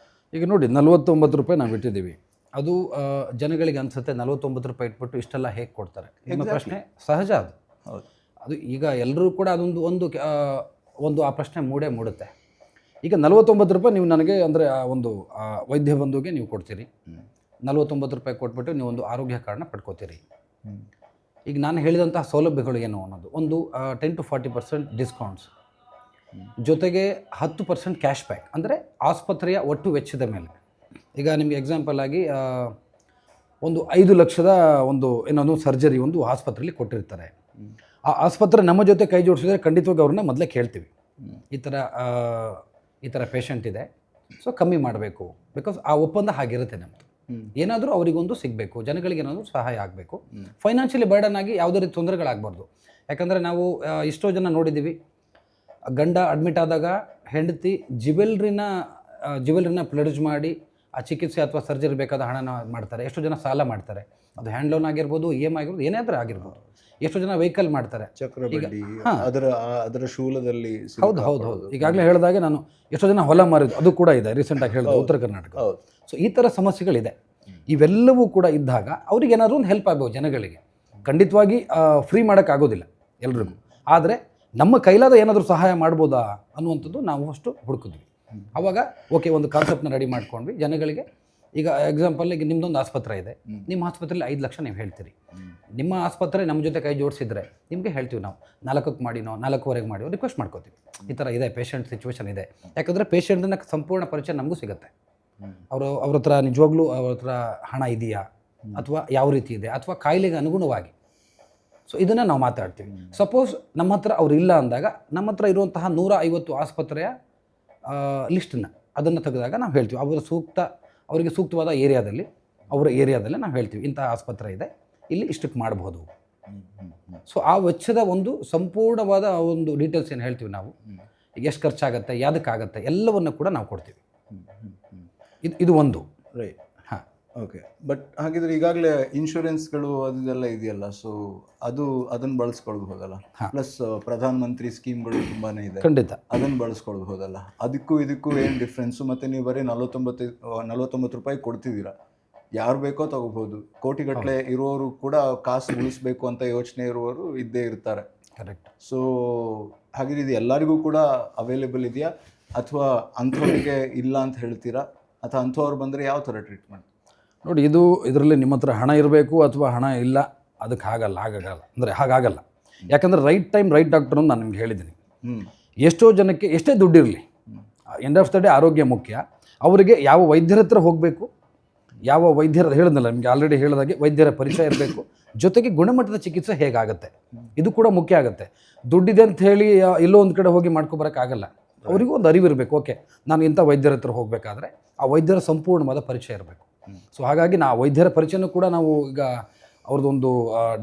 ಈಗ ನೋಡಿ, 49 ರೂಪಾಯಿ ನಾವು ಇಟ್ಟಿದ್ದೀವಿ. ಅದು ಜನಗಳಿಗೆ ಅನಿಸುತ್ತೆ 49 ರೂಪಾಯಿ ಇಟ್ಬಿಟ್ಟು ಇಷ್ಟೆಲ್ಲ ಹೇಗೆ ಕೊಡ್ತಾರೆ. ನಿಮ್ಮ ಪ್ರಶ್ನೆ ಸಹಜ. ಅದು ಈಗ ಎಲ್ಲರೂ ಕೂಡ ಅದೊಂದು ಒಂದು ಆ ಪ್ರಶ್ನೆ ಮೂಡುತ್ತೆ. ಈಗ 49 ರೂಪಾಯಿ ನೀವು ನನಗೆ, ಅಂದರೆ ಒಂದು ವೈದ್ಯ ಬಂಧುಗೆ ನೀವು ಕೊಡ್ತೀರಿ. 49 ರೂಪಾಯಿ ಕೊಟ್ಬಿಟ್ಟು ನೀವು ಒಂದು ಆರೋಗ್ಯ ಕಾರ್ಡ್ನ ಪಡ್ಕೋತೀರಿ. ಈಗ ನಾನು ಹೇಳಿದಂತಹ ಸೌಲಭ್ಯಗಳು ಏನು ಅನ್ನೋದು, ಒಂದು 10 to 40% ಡಿಸ್ಕೌಂಟ್ಸ್, ಜೊತೆಗೆ 10% ಕ್ಯಾಶ್ ಬ್ಯಾಕ್, ಅಂದರೆ ಆಸ್ಪತ್ರೆಯ ಒಟ್ಟು ವೆಚ್ಚದ ಮೇಲೆ. ಈಗ ನಿಮಗೆ ಎಕ್ಸಾಂಪಲ್ ಆಗಿ ಒಂದು 5 ಲಕ್ಷದ ಏನೊಂದು ಸರ್ಜರಿ ಒಂದು ಆಸ್ಪತ್ರೆಯಲ್ಲಿ ಕೊಟ್ಟಿರ್ತಾರೆ. ಆ ಆಸ್ಪತ್ರೆ ನಮ್ಮ ಜೊತೆ ಕೈ ಜೋಡಿಸಿದ್ರೆ ಖಂಡಿತವಾಗಿ ಅವ್ರನ್ನ ಮೊದಲೇ ಕೇಳ್ತೀವಿ, ಈ ಥರ ಪೇಷಂಟ್ ಇದೆ, ಸೊ ಕಮ್ಮಿ ಮಾಡಬೇಕು. ಬಿಕಾಸ್ ಆ ಒಪ್ಪಂದ ಹಾಗಿರುತ್ತೆ ನಮ್ಮದು. ಏನಾದರೂ ಅವರಿಗೊಂದು ಸಿಗಬೇಕು, ಜನಗಳಿಗೆ ಏನಾದರೂ ಸಹಾಯ ಆಗಬೇಕು. ಫೈನಾನ್ಷಿಯಲಿ ಬರ್ಡನ್ ಆಗಿ ಯಾವುದೇ ರೀತಿ ತೊಂದರೆಗಳಾಗಬಾರ್ದು. ಯಾಕಂದರೆ ನಾವು ಎಷ್ಟೋ ಜನ ನೋಡಿದ್ದೀವಿ, ಗಂಡ ಅಡ್ಮಿಟ್ ಆದಾಗ ಹೆಂಡತಿ ಜ್ಯುವೆಲ್ರಿನ ಪ್ಲೆಡ್ಜ್ ಮಾಡಿ ಆ ಚಿಕಿತ್ಸೆ ಅಥವಾ ಸರ್ಜರಿ ಬೇಕಾದ ಹಣನ ಮಾಡ್ತಾರೆ. ಎಷ್ಟೋ ಜನ ಸಾಲ ಮಾಡ್ತಾರೆ. ಅದು ಹ್ಯಾಂಡ್ ಲೋನ್ ಆಗಿರ್ಬೋದು, EMI ಆಗಿರ್ಬೋದು, ಏನಾದರೂ ಆಗಿರ್ಬೋದು. ಎಷ್ಟೋ ಜನ ವೆಹಿಕಲ್ ಮಾಡ್ತಾರೆ, ಚಕ್ರಬಡ್ಡಿ, ಅದರ ಶೂಲದಲ್ಲಿ. ಹೌದು ಹೌದು ಹೌದು. ಈಗಾಗಲೇ ಹೇಳಿದಾಗೆ ನಾನು ಎಷ್ಟೋ ಜನ ಹೊಲ ಮಾರಿದ್ದು ಅದು ಕೂಡ ಇದೆ, ರೀಸೆಂಟಾಗಿ ಹೇಳಿದೆ, ಉತ್ತರ ಕರ್ನಾಟಕ. ಸೊ ಈ ಥರ ಸಮಸ್ಯೆಗಳಿದೆ. ಇವೆಲ್ಲವೂ ಕೂಡ ಇದ್ದಾಗ ಅವ್ರಿಗೆ ಏನಾದರೂ ಒಂದು ಹೆಲ್ಪ್ ಆಗ್ಬೋದು ಜನಗಳಿಗೆ. ಖಂಡಿತವಾಗಿ ಫ್ರೀ ಮಾಡೋಕ್ಕಾಗೋದಿಲ್ಲ ಎಲ್ರಿಗೂ, ಆದರೆ ನಮ್ಮ ಕೈಲಾದ ಏನಾದರೂ ಸಹಾಯ ಮಾಡ್ಬೋದಾ ಅನ್ನುವಂಥದ್ದು ನಾವು ಅಷ್ಟು ಹುಡುಕಿದ್ವಿ. ಆವಾಗ ಓಕೆ, ಒಂದು ಕಾನ್ಸೆಪ್ಟ್ನ ರೆಡಿ ಮಾಡ್ಕೊಂಡ್ವಿ ಜನಗಳಿಗೆ. ಈಗ ಎಕ್ಸಾಂಪಲ್, ಈಗ ನಿಮ್ಮದೊಂದು ಆಸ್ಪತ್ರೆ ಇದೆ, ನಿಮ್ಮ ಆಸ್ಪತ್ರೆಯಲ್ಲಿ 5 ಲಕ್ಷ ನೀವು ಹೇಳ್ತೀರಿ. ನಿಮ್ಮ ಆಸ್ಪತ್ರೆ ನಮ್ಮ ಜೊತೆ ಕೈ ಜೋಡಿಸಿದ್ರೆ ನಿಮಗೆ ಹೇಳ್ತೀವಿ ನಾವು 4ಕ್ಕೆ ಮಾಡಿನೋ 4:15 ಮಾಡಿಯೋ ರಿಕ್ವೆಸ್ಟ್ ಮಾಡ್ಕೋತೀವಿ. ಈ ಥರ ಇದೆ, ಪೇಷಂಟ್ ಸಿಚುವೇಶನ್ ಇದೆ. ಯಾಕಂದರೆ ಪೇಷಂಟ್ನ ಸಂಪೂರ್ಣ ಪರಿಚಯ ನಮಗೂ ಸಿಗುತ್ತೆ. ಅವ್ರ ಹತ್ರ ನಿಜವಾಗ್ಲೂ ಅವ್ರ ಹತ್ರ ಹಣ ಇದೆಯಾ, ಅಥವಾ ಯಾವ ರೀತಿ ಇದೆ, ಅಥವಾ ಕಾಯಿಲೆಗೆ ಅನುಗುಣವಾಗಿ. ಸೊ ಇದನ್ನು ನಾವು ಮಾತಾಡ್ತೀವಿ. ಸಪೋಸ್ ನಮ್ಮ ಹತ್ರ ಅವ್ರು ಇಲ್ಲ ಅಂದಾಗ, ನಮ್ಮ ಹತ್ರ ಇರುವಂತಹ 150 ಆಸ್ಪತ್ರೆಯ ಲಿಸ್ಟನ್ನು ಅದನ್ನು ತೆಗೆದಾಗ ನಾವು ಹೇಳ್ತೀವಿ, ಅವರಿಗೆ ಸೂಕ್ತವಾದ ಅವರ ಏರಿಯಾದಲ್ಲಿ ನಾವು ಹೇಳ್ತೀವಿ, ಇಂಥ ಆಸ್ಪತ್ರೆ ಇದೆ, ಇಲ್ಲಿ ಇಷ್ಟಕ್ಕೆ ಮಾಡಬಹುದು. ಸೊ ಆ ವೆಚ್ಚದ ಒಂದು ಸಂಪೂರ್ಣವಾದ ಒಂದು ಡೀಟೇಲ್ಸ್ ಏನು ಹೇಳ್ತೀವಿ ನಾವು, ಈಗ ಎಷ್ಟು ಖರ್ಚಾಗತ್ತೆ, ಯಾವುದಕ್ಕಾಗತ್ತೆ, ಎಲ್ಲವನ್ನು ಕೂಡ ನಾವು ಕೊಡ್ತೀವಿ. ಇದು ಒಂದು. ರೈಟ್. ಹಾಂ, ಓಕೆ. ಬಟ್ ಹಾಗಿದ್ರೆ ಈಗಾಗಲೇ ಇನ್ಶೂರೆನ್ಸ್ಗಳು ಅದೆಲ್ಲ ಇದೆಯಲ್ಲ, ಸೊ ಅದನ್ನು ಬಳಸ್ಕೊಳ್ಬಹುದಲ್ಲ. ಪ್ಲಸ್ ಪ್ರಧಾನ ಮಂತ್ರಿ ಸ್ಕೀಮ್ಗಳು ತುಂಬಾ ಇದೆ, ಖಂಡಿತ ಅದನ್ನು ಬಳಸ್ಕೊಳ್ಬಹುದಲ್ಲ. ಇದಕ್ಕೂ ಏನು ಡಿಫ್ರೆನ್ಸು? ಮತ್ತು ನೀವು ಬರೀ 49 ರೂಪಾಯಿ ಕೊಡ್ತಿದ್ದೀರಾ, ಯಾರು ಬೇಕೋ ತಗೋಬಹುದು. ಕೋಟಿಗಟ್ಟಲೆ ಇರುವವರು ಕೂಡ ಕಾಸು ಉಳಿಸ್ಬೇಕು ಅಂತ ಯೋಚನೆ ಇರುವವರು ಇದ್ದೇ ಇರ್ತಾರೆ. ಕರೆಕ್ಟ್. ಸೊ ಹಾಗೆ ಇದು ಎಲ್ಲರಿಗೂ ಕೂಡ ಅವೈಲೇಬಲ್ ಇದೆಯಾ, ಅಥವಾ ಅಂಥವರಿಗೆ ಇಲ್ಲ ಅಂತ ಹೇಳ್ತೀರಾ, ಅಥವಾ ಅಂಥವ್ರು ಬಂದರೆ ಯಾವ ಥರ ಟ್ರೀಟ್ಮೆಂಟ್? ನೋಡಿ, ಇದರಲ್ಲಿ ನಿಮ್ಮ ಹತ್ರ ಹಣ ಇರಬೇಕು ಅಥವಾ ಹಣ ಇಲ್ಲ, ಅದಕ್ಕೆ ಹಾಗಾಗಲ್ಲ. ಅಂದರೆ ಹಾಗಾಗಲ್ಲ. ಯಾಕಂದರೆ ರೈಟ್ ಟೈಮ್ ರೈಟ್ ಡಾಕ್ಟರ್ ಅಂತ ನಾನು ನಿಮ್ಗೆ ಹೇಳಿದ್ದೀನಿ. ಹ್ಮ್. ಎಷ್ಟೋ ಜನಕ್ಕೆ ಎಷ್ಟೇ ದುಡ್ಡಿರಲಿ, ಎಂಡ್ ಆಫ್ ದ ಡೇ ಆರೋಗ್ಯ ಮುಖ್ಯ. ಅವರಿಗೆ ಯಾವ ವೈದ್ಯರ ಹತ್ರ ಹೋಗಬೇಕು, ಯಾವ ವೈದ್ಯರ ಹೇಳಿದ್ನಲ್ಲ ನಿಮಗೆ ಆಲ್ರೆಡಿ ಹೇಳಿದಾಗೆ ವೈದ್ಯರ ಪರಿಚಯ ಇರಬೇಕು, ಜೊತೆಗೆ ಗುಣಮಟ್ಟದ ಚಿಕಿತ್ಸೆ ಹೇಗಾಗುತ್ತೆ ಇದು ಕೂಡ ಮುಖ್ಯ ಆಗುತ್ತೆ. ದುಡ್ಡಿದೆ ಅಂತ ಹೇಳಿ ಎಲ್ಲೋ ಒಂದು ಕಡೆ ಹೋಗಿ ಮಾಡ್ಕೊಬರೋಕ್ಕಾಗಲ್ಲ. ಅವರಿಗೂ ಒಂದು ಅರಿವು ಇರಬೇಕು. ಓಕೆ, ನಾನು ಇಂಥ ವೈದ್ಯರ ಹತ್ರ ಹೋಗಬೇಕಾದ್ರೆ ಆ ವೈದ್ಯರ ಸಂಪೂರ್ಣವಾದ ಪರಿಚಯ ಇರಬೇಕು. ಸೊ ಹಾಗಾಗಿ ನಾವು ವೈದ್ಯರ ಪರಿಚಯನೂ ಕೂಡ ನಾವು ಈಗ ಅವ್ರದ್ದೊಂದು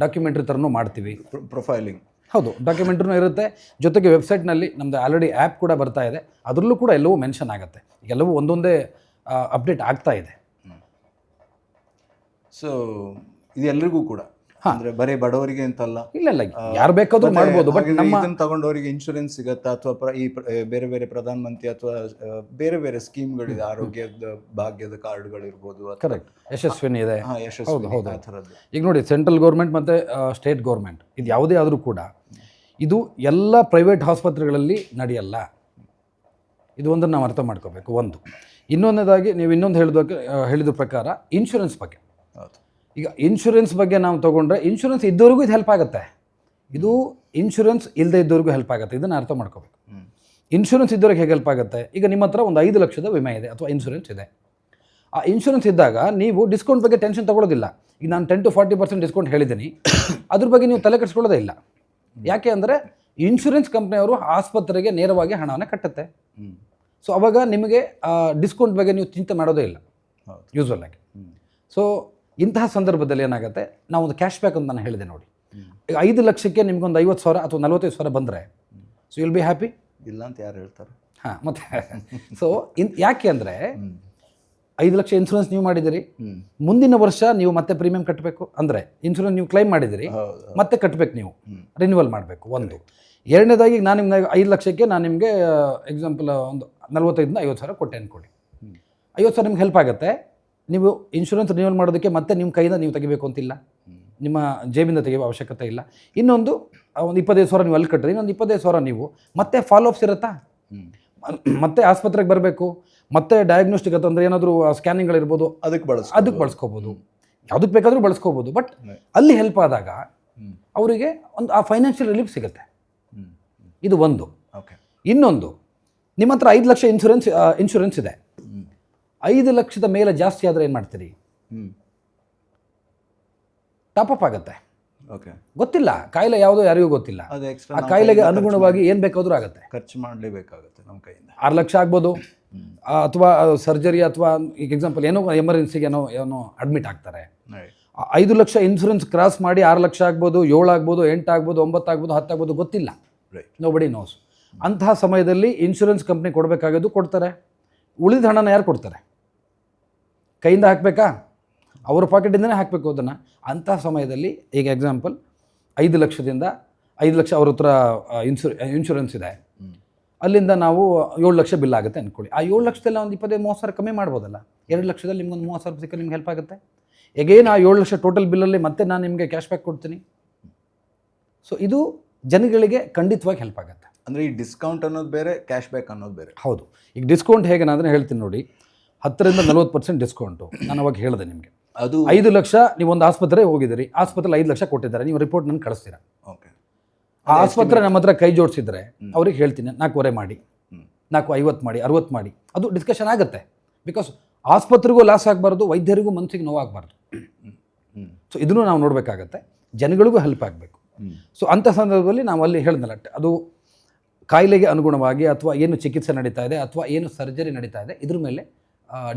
ಡಾಕ್ಯುಮೆಂಟ್ರಿ ಥರನೂ ಮಾಡ್ತೀವಿ. ಪ್ರೊಫೈಲಿಂಗ್. ಹೌದು, ಡಾಕ್ಯುಮೆಂಟ್ರಿನೂ ಇರುತ್ತೆ. ಜೊತೆಗೆ ವೆಬ್ಸೈಟ್ನಲ್ಲಿ ನಮ್ಮದು ಆಲ್ರೆಡಿ ಆ್ಯಪ್ ಕೂಡ ಬರ್ತಾ ಇದೆ, ಅದರಲ್ಲೂ ಕೂಡ ಎಲ್ಲವೂ ಮೆನ್ಷನ್ ಆಗುತ್ತೆ. ಎಲ್ಲವೂ ಒಂದೊಂದೇ ಅಪ್ಡೇಟ್ ಆಗ್ತಾ ಇದೆ. ಸೊ ಇದು ಎಲ್ರಿಗೂ ಕೂಡ ಅಂದ್ರೆ ಬರೀ ಬಡವರಿಗೆ ಅಂತಲ್ಲ, ಇಲ್ಲ ಯಾರು ಬೇಕಾದ್ರೂ ಮಾಡ್ಬೋದು. ಬಟ್ ನಮ್ಮ ಇದನ್ನ ತಗೊಂಡವರಿಗೆ ಇನ್ಶೂರೆನ್ಸ್ ಸಿಗತ್ತಾ, ಅಥವಾ ಬೇರೆ ಬೇರೆ ಪ್ರಧಾನ ಮಂತ್ರಿ ಅಥವಾ ಬೇರೆ ಬೇರೆ ಸ್ಕೀಮ್ಗಳಿದೆ, ಆರೋಗ್ಯದ ಭಾಗ್ಯದ ಕಾರ್ಡ್ಗಳಿರ್ಬೋದು. ಕರೆಕ್ಟ್, ಯಶಸ್ವಿನಿ ಇದೆ. ಯಶಸ್ವಿ ಆ ಥರದ್ದು. ಈಗ ನೋಡಿ, ಸೆಂಟ್ರಲ್ ಗೌರ್ಮೆಂಟ್ ಮತ್ತು ಸ್ಟೇಟ್ ಗೌರ್ಮೆಂಟ್ ಇದು ಯಾವುದೇ ಆದರೂ ಕೂಡ ಇದು ಎಲ್ಲ ಪ್ರೈವೇಟ್ ಆಸ್ಪತ್ರೆಗಳಲ್ಲಿ ನಡೆಯಲ್ಲ. ಇದು ಒಂದನ್ನು ನಾವು ಅರ್ಥ ಮಾಡ್ಕೋಬೇಕು. ಒಂದು ಇನ್ನೊಂದನೇದಾಗಿ ನೀವು ಇನ್ನೊಂದು ಹೇಳಿದ ಪ್ರಕಾರ ಇನ್ಶೂರೆನ್ಸ್ ಬಗ್ಗೆ. ಈಗ ಇನ್ಶೂರೆನ್ಸ್ ಬಗ್ಗೆ ನಾವು ತೊಗೊಂಡ್ರೆ ಇನ್ಶೂರೆನ್ಸ್ ಇದ್ದವ್ರಿಗೂ ಇದು ಹೆಲ್ಪ್ ಆಗುತ್ತೆ, ಇದು ಇನ್ಶೂರೆನ್ಸ್ ಇಲ್ಲದೆ ಇದ್ದವ್ರಿಗೂ ಹೆಲ್ಪ್ ಆಗುತ್ತೆ. ಇದನ್ನು ಅರ್ಥ ಮಾಡ್ಕೋಬೇಕು. ಇನ್ಶೂರೆನ್ಸ್ ಇದ್ದವ್ರಿಗೆ ಹೇಗೆ ಹೆಲ್ಪ್ ಆಗುತ್ತೆ? ಈಗ ನಿಮ್ಮ ಹತ್ರ ಒಂದು 5 ಲಕ್ಷದ ವಿಮೆ ಇದೆ ಅಥವಾ ಇನ್ಶೂರೆನ್ಸ್ ಇದೆ. ಆ ಇನ್ಶೂರೆನ್ಸ್ ಇದ್ದಾಗ ನೀವು ಡಿಸ್ಕೌಂಟ್ ಬಗ್ಗೆ ಟೆನ್ಷನ್ ತೊಗೊಳ್ಳೋದಿಲ್ಲ. ಈಗ ನಾನು 10 to 40% ಡಿಸ್ಕೌಂಟ್ ಹೇಳಿದ್ದೀನಿ, ಅದ್ರ ಬಗ್ಗೆ ನೀವು ತಲೆ ಕೆಡಿಸ್ಕೊಳ್ಳೋದೇ ಇಲ್ಲ. ಯಾಕೆ ಅಂದರೆ ಇನ್ಶೂರೆನ್ಸ್ ಕಂಪ್ನಿಯವರು ಆಸ್ಪತ್ರೆಗೆ ನೇರವಾಗಿ ಹಣವನ್ನು ಕಟ್ಟುತ್ತೆ. ಸೊ ಅವಾಗ ನಿಮಗೆ ಡಿಸ್ಕೌಂಟ್ ಬಗ್ಗೆ ನೀವು ಚಿಂತೆ ಮಾಡೋದೇ ಇಲ್ಲ ಯೂಸ್ವಲ್ ಆಗಿ. ಸೊ ಇಂತಹ ಸಂದರ್ಭದಲ್ಲಿ ಏನಾಗುತ್ತೆ, ನಾವು ಒಂದು ಕ್ಯಾಶ್ ಬ್ಯಾಕ್ ಅಂತ ನಾನು ಹೇಳಿದೆ ನೋಡಿ. ಈಗ 5 ಲಕ್ಷಕ್ಕೆ ನಿಮ್ಗೊಂದು 50,000 ಅಥವಾ 45,000 ಬಂದರೆ ಸೊ ವಿಲ್ ಬಿ ಹ್ಯಾಪಿ. ಇಲ್ಲ ಅಂತ ಯಾರು ಹೇಳ್ತಾರೆ? ಹಾಂ, ಮತ್ತೆ ಸೊ ಯಾಕೆ ಅಂದರೆ 5 ಲಕ್ಷ ಇನ್ಶೂರೆನ್ಸ್ ನೀವು ಮಾಡಿದಿರಿ, ಮುಂದಿನ ವರ್ಷ ನೀವು ಮತ್ತೆ ಪ್ರೀಮಿಯಂ ಕಟ್ಟಬೇಕು. ಅಂದರೆ ಇನ್ಶೂರೆನ್ಸ್ ನೀವು ಕ್ಲೈಮ್ ಮಾಡಿದಿರಿ, ಮತ್ತೆ ಕಟ್ಟಬೇಕು, ನೀವು ರಿನ್ಯೂವಲ್ ಮಾಡಬೇಕು. ಒಂದು ಎರಡನೇದಾಗಿ ನಾನು ನಿಮ್ಗೆ 5 ಲಕ್ಷಕ್ಕೆ ನಾನು ನಿಮಗೆ ಎಕ್ಸಾಂಪಲ್ ಒಂದು 45,000 50,000 ಕೊಟ್ಟೆ ಅಂದ್ಕೊಳ್ಳಿ. 50,000 ನಿಮ್ಗೆ ಹೆಲ್ಪ್ ಆಗುತ್ತೆ. ನೀವು ಇನ್ಶೂರೆನ್ಸ್ ರಿನ್ಯೂವಲ್ ಮಾಡೋದಕ್ಕೆ ಮತ್ತೆ ನಿಮ್ಮ ಕೈಯಿಂದ ನೀವು ತೆಗಿಬೇಕು ಅಂತಿಲ್ಲ, ನಿಮ್ಮ ಜೇಬಿಂದ ತೆಗೆಯುವ ಅವಶ್ಯಕತೆ ಇಲ್ಲ. ಇನ್ನೊಂದು ಒಂದು 25,000 ನೀವು ಅಲ್ಲಿ ಕಟ್ಟಿರಿ, ಇನ್ನೊಂದು 25,000 ನೀವು ಮತ್ತೆ ಫಾಲೋ ಅಪ್ಸ್ ಇರುತ್ತಾ, ಮತ್ತೆ ಆಸ್ಪತ್ರೆಗೆ ಬರಬೇಕು, ಮತ್ತೆ ಡಯಾಗ್ನೋಸ್ಟಿಕ್ ಅಂತಂದರೆ ಏನಾದರೂ ಸ್ಕ್ಯಾನಿಂಗ್ಗಳಿರ್ಬೋದು, ಅದಕ್ಕೆ ಬಳಸ್ಕೋಬೋದು, ಯಾವುದಕ್ಕೆ ಬೇಕಾದರೂ ಬಳಸ್ಕೋಬೋದು. ಬಟ್ ಅಲ್ಲಿ ಹೆಲ್ಪ್ ಆದಾಗ ಅವರಿಗೆ ಒಂದು ಆ ಫೈನಾನ್ಷಿಯಲ್ ರಿಲೀಫ್ ಸಿಗುತ್ತೆ. ಇದು ಒಂದು. ಇನ್ನೊಂದು, ನಿಮ್ಮ ಹತ್ರ 5 ಲಕ್ಷ ಇನ್ಶೂರೆನ್ಸ್ ಇದೆ, 5 ಲಕ್ಷದ ಮೇಲೆ ಜಾಸ್ತಿ ಆದರೆ ಏನು ಮಾಡ್ತೀರಿ? ಟಾಪಪ್ ಆಗುತ್ತೆ. ಗೊತ್ತಿಲ್ಲ, ಕಾಯಿಲೆ ಯಾವುದೋ ಯಾರಿಗೂ ಗೊತ್ತಿಲ್ಲ. ಆ ಕಾಯಿಲೆಗೆ ಅನುಗುಣವಾಗಿ ಏನು ಬೇಕಾದರೂ ಆಗುತ್ತೆ, ಖರ್ಚು ಮಾಡಲೇಬೇಕಾಗುತ್ತೆ ನಮ್ಮ ಕೈಯಿಂದ. 6 ಲಕ್ಷ ಆಗ್ಬೋದು, ಅಥವಾ ಸರ್ಜರಿ, ಅಥವಾ ಈಗ ಎಕ್ಸಾಂಪಲ್ ಏನೋ ಎಮರ್ಜೆನ್ಸಿಗೆ ಏನೋ ಅಡ್ಮಿಟ್ ಆಗ್ತಾರೆ. 5 ಲಕ್ಷ ಇನ್ಶೂರೆನ್ಸ್ ಕ್ರಾಸ್ ಮಾಡಿ 6 ಲಕ್ಷ ಆಗ್ಬೋದು, 7 ಆಗ್ಬೋದು, 8 ಆಗ್ಬೋದು, 9 ಆಗ್ಬೋದು, 10 ಆಗ್ಬೋದು, ಗೊತ್ತಿಲ್ಲ. Nobody nose. ಅಂತಹ ಸಮಯದಲ್ಲಿ ಇನ್ಶೂರೆನ್ಸ್ ಕಂಪ್ನಿ ಕೊಡಬೇಕಾಗೋದು ಕೊಡ್ತಾರೆ. ಉಳಿದ ಹಣನ ಯಾರು ಕೊಡ್ತಾರೆ? ಕೈಯಿಂದ ಹಾಕಬೇಕಾ? ಅವರ ಪಾಕೆಟಿಂದನೇ ಹಾಕಬೇಕು ಅದನ್ನು. ಅಂತಹ ಸಮಯದಲ್ಲಿ ಈಗ ಎಕ್ಸಾಂಪಲ್ 5 ಲಕ್ಷದಿಂದ 5 ಲಕ್ಷ ಅವ್ರ ಹತ್ರ ಇನ್ಶೂರೆನ್ಸ್ ಇದೆ, ಅಲ್ಲಿಂದ ನಾವು 7 ಲಕ್ಷ ಬಿಲ್ ಆಗುತ್ತೆ ಅಂದ್ಕೊಳ್ಳಿ. ಆ 7 ಲಕ್ಷದಲ್ಲಿ ಒಂದು 25-30,000 ಕಮ್ಮಿ ಮಾಡ್ಬೋದಲ್ಲ. 2 ಲಕ್ಷದಲ್ಲಿ ನಿಮ್ಗೊಂದು 30,000 ಸಿಕ್ಕರೆ ನಿಮ್ಗೆ ಹೆಲ್ಪ್ ಆಗುತ್ತೆ. ಎಗೇನ್ ಆ 7 ಲಕ್ಷ ಟೋಟಲ್ ಬಿಲ್ಲಲ್ಲಿ ಮತ್ತೆ ನಾನು ನಿಮಗೆ ಕ್ಯಾಶ್ ಬ್ಯಾಕ್ ಕೊಡ್ತೀನಿ. ಸೊ ಇದು ಜನಗಳಿಗೆ ಖಂಡಿತವಾಗಿ ಹೆಲ್ಪ್ ಆಗುತ್ತೆ. ಅಂದರೆ ಈ ಡಿಸ್ಕೌಂಟ್ ಅನ್ನೋದು ಬೇರೆ, ಕ್ಯಾಶ್ ಬ್ಯಾಕ್ ಅನ್ನೋದು ಬೇರೆ. ಹೌದು. ಈಗ ಡಿಸ್ಕೌಂಟ್ ಹೇಗೆ ನಾನು ಹೇಳ್ತೀನಿ ನೋಡಿ, 10ರಿಂದ 40% ಡಿಸ್ಕೌಂಟು. ನಾನು ಅವಾಗ ಹೇಳಿದೆ ನಿಮಗೆ, ಅದು 5 ಲಕ್ಷ ನೀವು ಒಂದು ಆಸ್ಪತ್ರೆಗೆ ಹೋಗಿದ್ದೀರಿ, ಆಸ್ಪತ್ರೆಲಿ 5 ಲಕ್ಷ ಕೊಟ್ಟಿದ್ದಾರೆ, ನೀವು ರಿಪೋರ್ಟ್ ನನಗೆ ಕಳಿಸ್ತೀರಾ. ಆ ಆಸ್ಪತ್ರೆ ನಮ್ಮ ಹತ್ರ ಕೈ ಜೋಡಿಸಿದ್ರೆ ಅವ್ರಿಗೆ ಹೇಳ್ತೀನಿ 4.25 ಮಾಡಿ, 4.50 ಮಾಡಿ, 60 ಮಾಡಿ, ಅದು ಡಿಸ್ಕಷನ್ ಆಗುತ್ತೆ. ಬಿಕಾಸ್ ಆಸ್ಪತ್ರೆಗೂ ಲಾಸ್ ಆಗಬಾರ್ದು, ವೈದ್ಯರಿಗೂ ಮನಸ್ಸಿಗೆ ನೋವಾಗಬಾರ್ದು. ಸೊ ಇದನ್ನು ನಾವು ನೋಡಬೇಕಾಗತ್ತೆ, ಜನಗಳಿಗೂ ಹೆಲ್ಪ್ ಆಗಬೇಕು. ಸೊ ಅಂಥ ಸಂದರ್ಭದಲ್ಲಿ ನಾವು ಅಲ್ಲಿ ಹೇಳಿದ್ನಲ್ಲ, ಅದು ಕಾಯಿಲೆಗೆ ಅನುಗುಣವಾಗಿ ಅಥವಾ ಏನು ಚಿಕಿತ್ಸೆ ನಡೀತಾ ಇದೆ ಅಥವಾ ಏನು ಸರ್ಜರಿ ನಡೀತಾ ಇದೆ ಇದ್ರ ಮೇಲೆ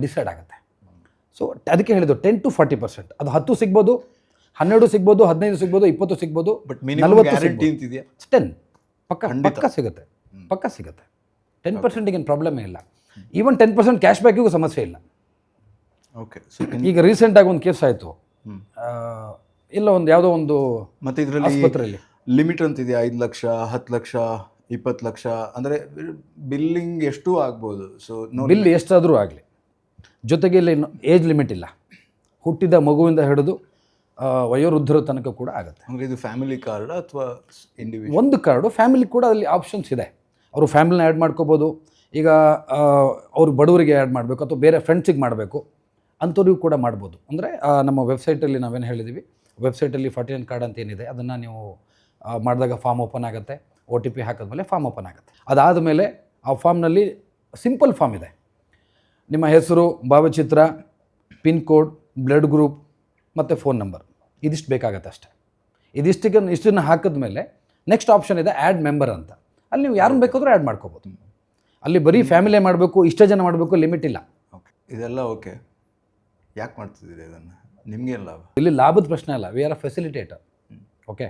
ಡಿಸೈಡ್ ಆಗುತ್ತೆ. ಸೊ ಅದಕ್ಕೆ ಹೇಳಿದ್ದು 10 to 40%. ಅದು 10 ಸಿಗ್ಬೋದು, 12 ಸಿಗ್ಬೋದು, 15 ಸಿಗ್ಬೋದು, 20 ಸಿಗ್ಬೋದು, ಬಟ್ 40 ಇದೆಯಾ? 10 ಪಕ್ಕ ಸಿಗುತ್ತೆ, ಪಕ್ಕ ಸಿಗುತ್ತೆ. 10% ಏನು ಪ್ರಾಬ್ಲಮೇ ಇಲ್ಲ. ಈವನ್ 10% ಕ್ಯಾಶ್ ಬ್ಯಾಕಿಗೂ ಸಮಸ್ಯೆ ಇಲ್ಲ. ಓಕೆ. ಈಗ ರೀಸೆಂಟಾಗಿ ಒಂದು ಕೇಸ್ ಆಯಿತು, ಇಲ್ಲ ಒಂದು ಯಾವುದೋ ಒಂದು ಮತ್ತೆ ಇದರಲ್ಲಿ ಆಸ್ಪತ್ರೆಯಲ್ಲಿ ಲಿಮಿಟ್ ಅಂತಿದೆಯಾ? 5 ಲಕ್ಷ, 10 ಲಕ್ಷ, 20 ಲಕ್ಷ, ಅಂದರೆ ಬಿಲ್ಲಿಂಗ್ ಎಷ್ಟು ಆಗ್ಬೋದು? ಸೊ ಬಿಲ್ ಎಷ್ಟಾದರೂ ಆಗಲಿ, ಜೊತೆಗೆ ಇಲ್ಲಿ ಏಜ್ ಲಿಮಿಟ್ ಇಲ್ಲ. ಹುಟ್ಟಿದ ಮಗುವಿಂದ ಹಿಡಿದು ವಯೋವೃದ್ಧರ ತನಕ ಕೂಡ ಆಗುತ್ತೆ. ಅಂದರೆ ಇದು ಫ್ಯಾಮಿಲಿ ಕಾರ್ಡ್ ಅಥವಾ ಇಂಡಿವಿಜುವಲ್? ಒಂದು ಕಾರ್ಡು ಫ್ಯಾಮಿಲಿ ಕೂಡ ಅಲ್ಲಿ ಆಪ್ಷನ್ಸ್ ಇದೆ. ಅವರು ಫ್ಯಾಮಿಲಿನ ಆ್ಯಡ್ ಮಾಡ್ಕೋಬೋದು. ಈಗ ಅವರು ಬಡವರಿಗೆ ಆ್ಯಡ್ ಮಾಡಬೇಕು ಅಥವಾ ಬೇರೆ ಫ್ರೆಂಡ್ಸಿಗೆ ಮಾಡಬೇಕು ಅಂಥವ್ರಿಗೂ ಕೂಡ ಮಾಡ್ಬೋದು. ಅಂದರೆ ನಮ್ಮ ವೆಬ್ಸೈಟಲ್ಲಿ ನಾವೇನು ಹೇಳಿದ್ದೀವಿ, ವೆಬ್ಸೈಟಲ್ಲಿ 49 ಕಾರ್ಡ್ ಅಂತ ಏನಿದೆ ಅದನ್ನು ನೀವು ಮಾಡಿದಾಗ ಫಾರ್ಮ್ ಓಪನ್ ಆಗುತ್ತೆ, OTP ಹಾಕಿದ್ಮೇಲೆ ಫಾರ್ಮ್ ಓಪನ್ ಆಗುತ್ತೆ. ಅದಾದಮೇಲೆ ಆ ಫಾರ್ಮ್ನಲ್ಲಿ ಸಿಂಪಲ್ ಫಾರ್ಮ್ ಇದೆ. ನಿಮ್ಮ ಹೆಸರು, ಭಾವಚಿತ್ರ, ಪಿನ್ ಕೋಡ್, ಬ್ಲಡ್ ಗ್ರೂಪ್ ಮತ್ತು ಫೋನ್ ನಂಬರ್, ಇದಿಷ್ಟು ಬೇಕಾಗತ್ತೆ ಅಷ್ಟೇ. ಇಷ್ಟನ್ನು ಹಾಕಿದ್ಮೇಲೆ ನೆಕ್ಸ್ಟ್ ಆಪ್ಷನ್ ಇದೆ ಆ್ಯಡ್ ಮೆಂಬರ್ ಅಂತ. ಅಲ್ಲಿ ನೀವು ಯಾರನ್ನ ಬೇಕಾದರೂ ಆ್ಯಡ್ ಮಾಡ್ಕೋಬೋದು. ಅಲ್ಲಿ ಬರೀ ಫ್ಯಾಮಿಲಿ ಮಾಡಬೇಕು, ಇಷ್ಟೇ ಜನ ಮಾಡಬೇಕು, ಲಿಮಿಟ್ ಇಲ್ಲ. ಓಕೆ, ಇದೆಲ್ಲ ಓಕೆ. ಯಾಕೆ ಮಾಡ್ತಿದ್ದೀರಿ ಇದನ್ನು? ನಿಮಗೆ ಲಾಭ? ಇಲ್ಲಿ ಲಾಭದ ಪ್ರಶ್ನೆ ಅಲ್ಲ, we are a facilitator. Okay,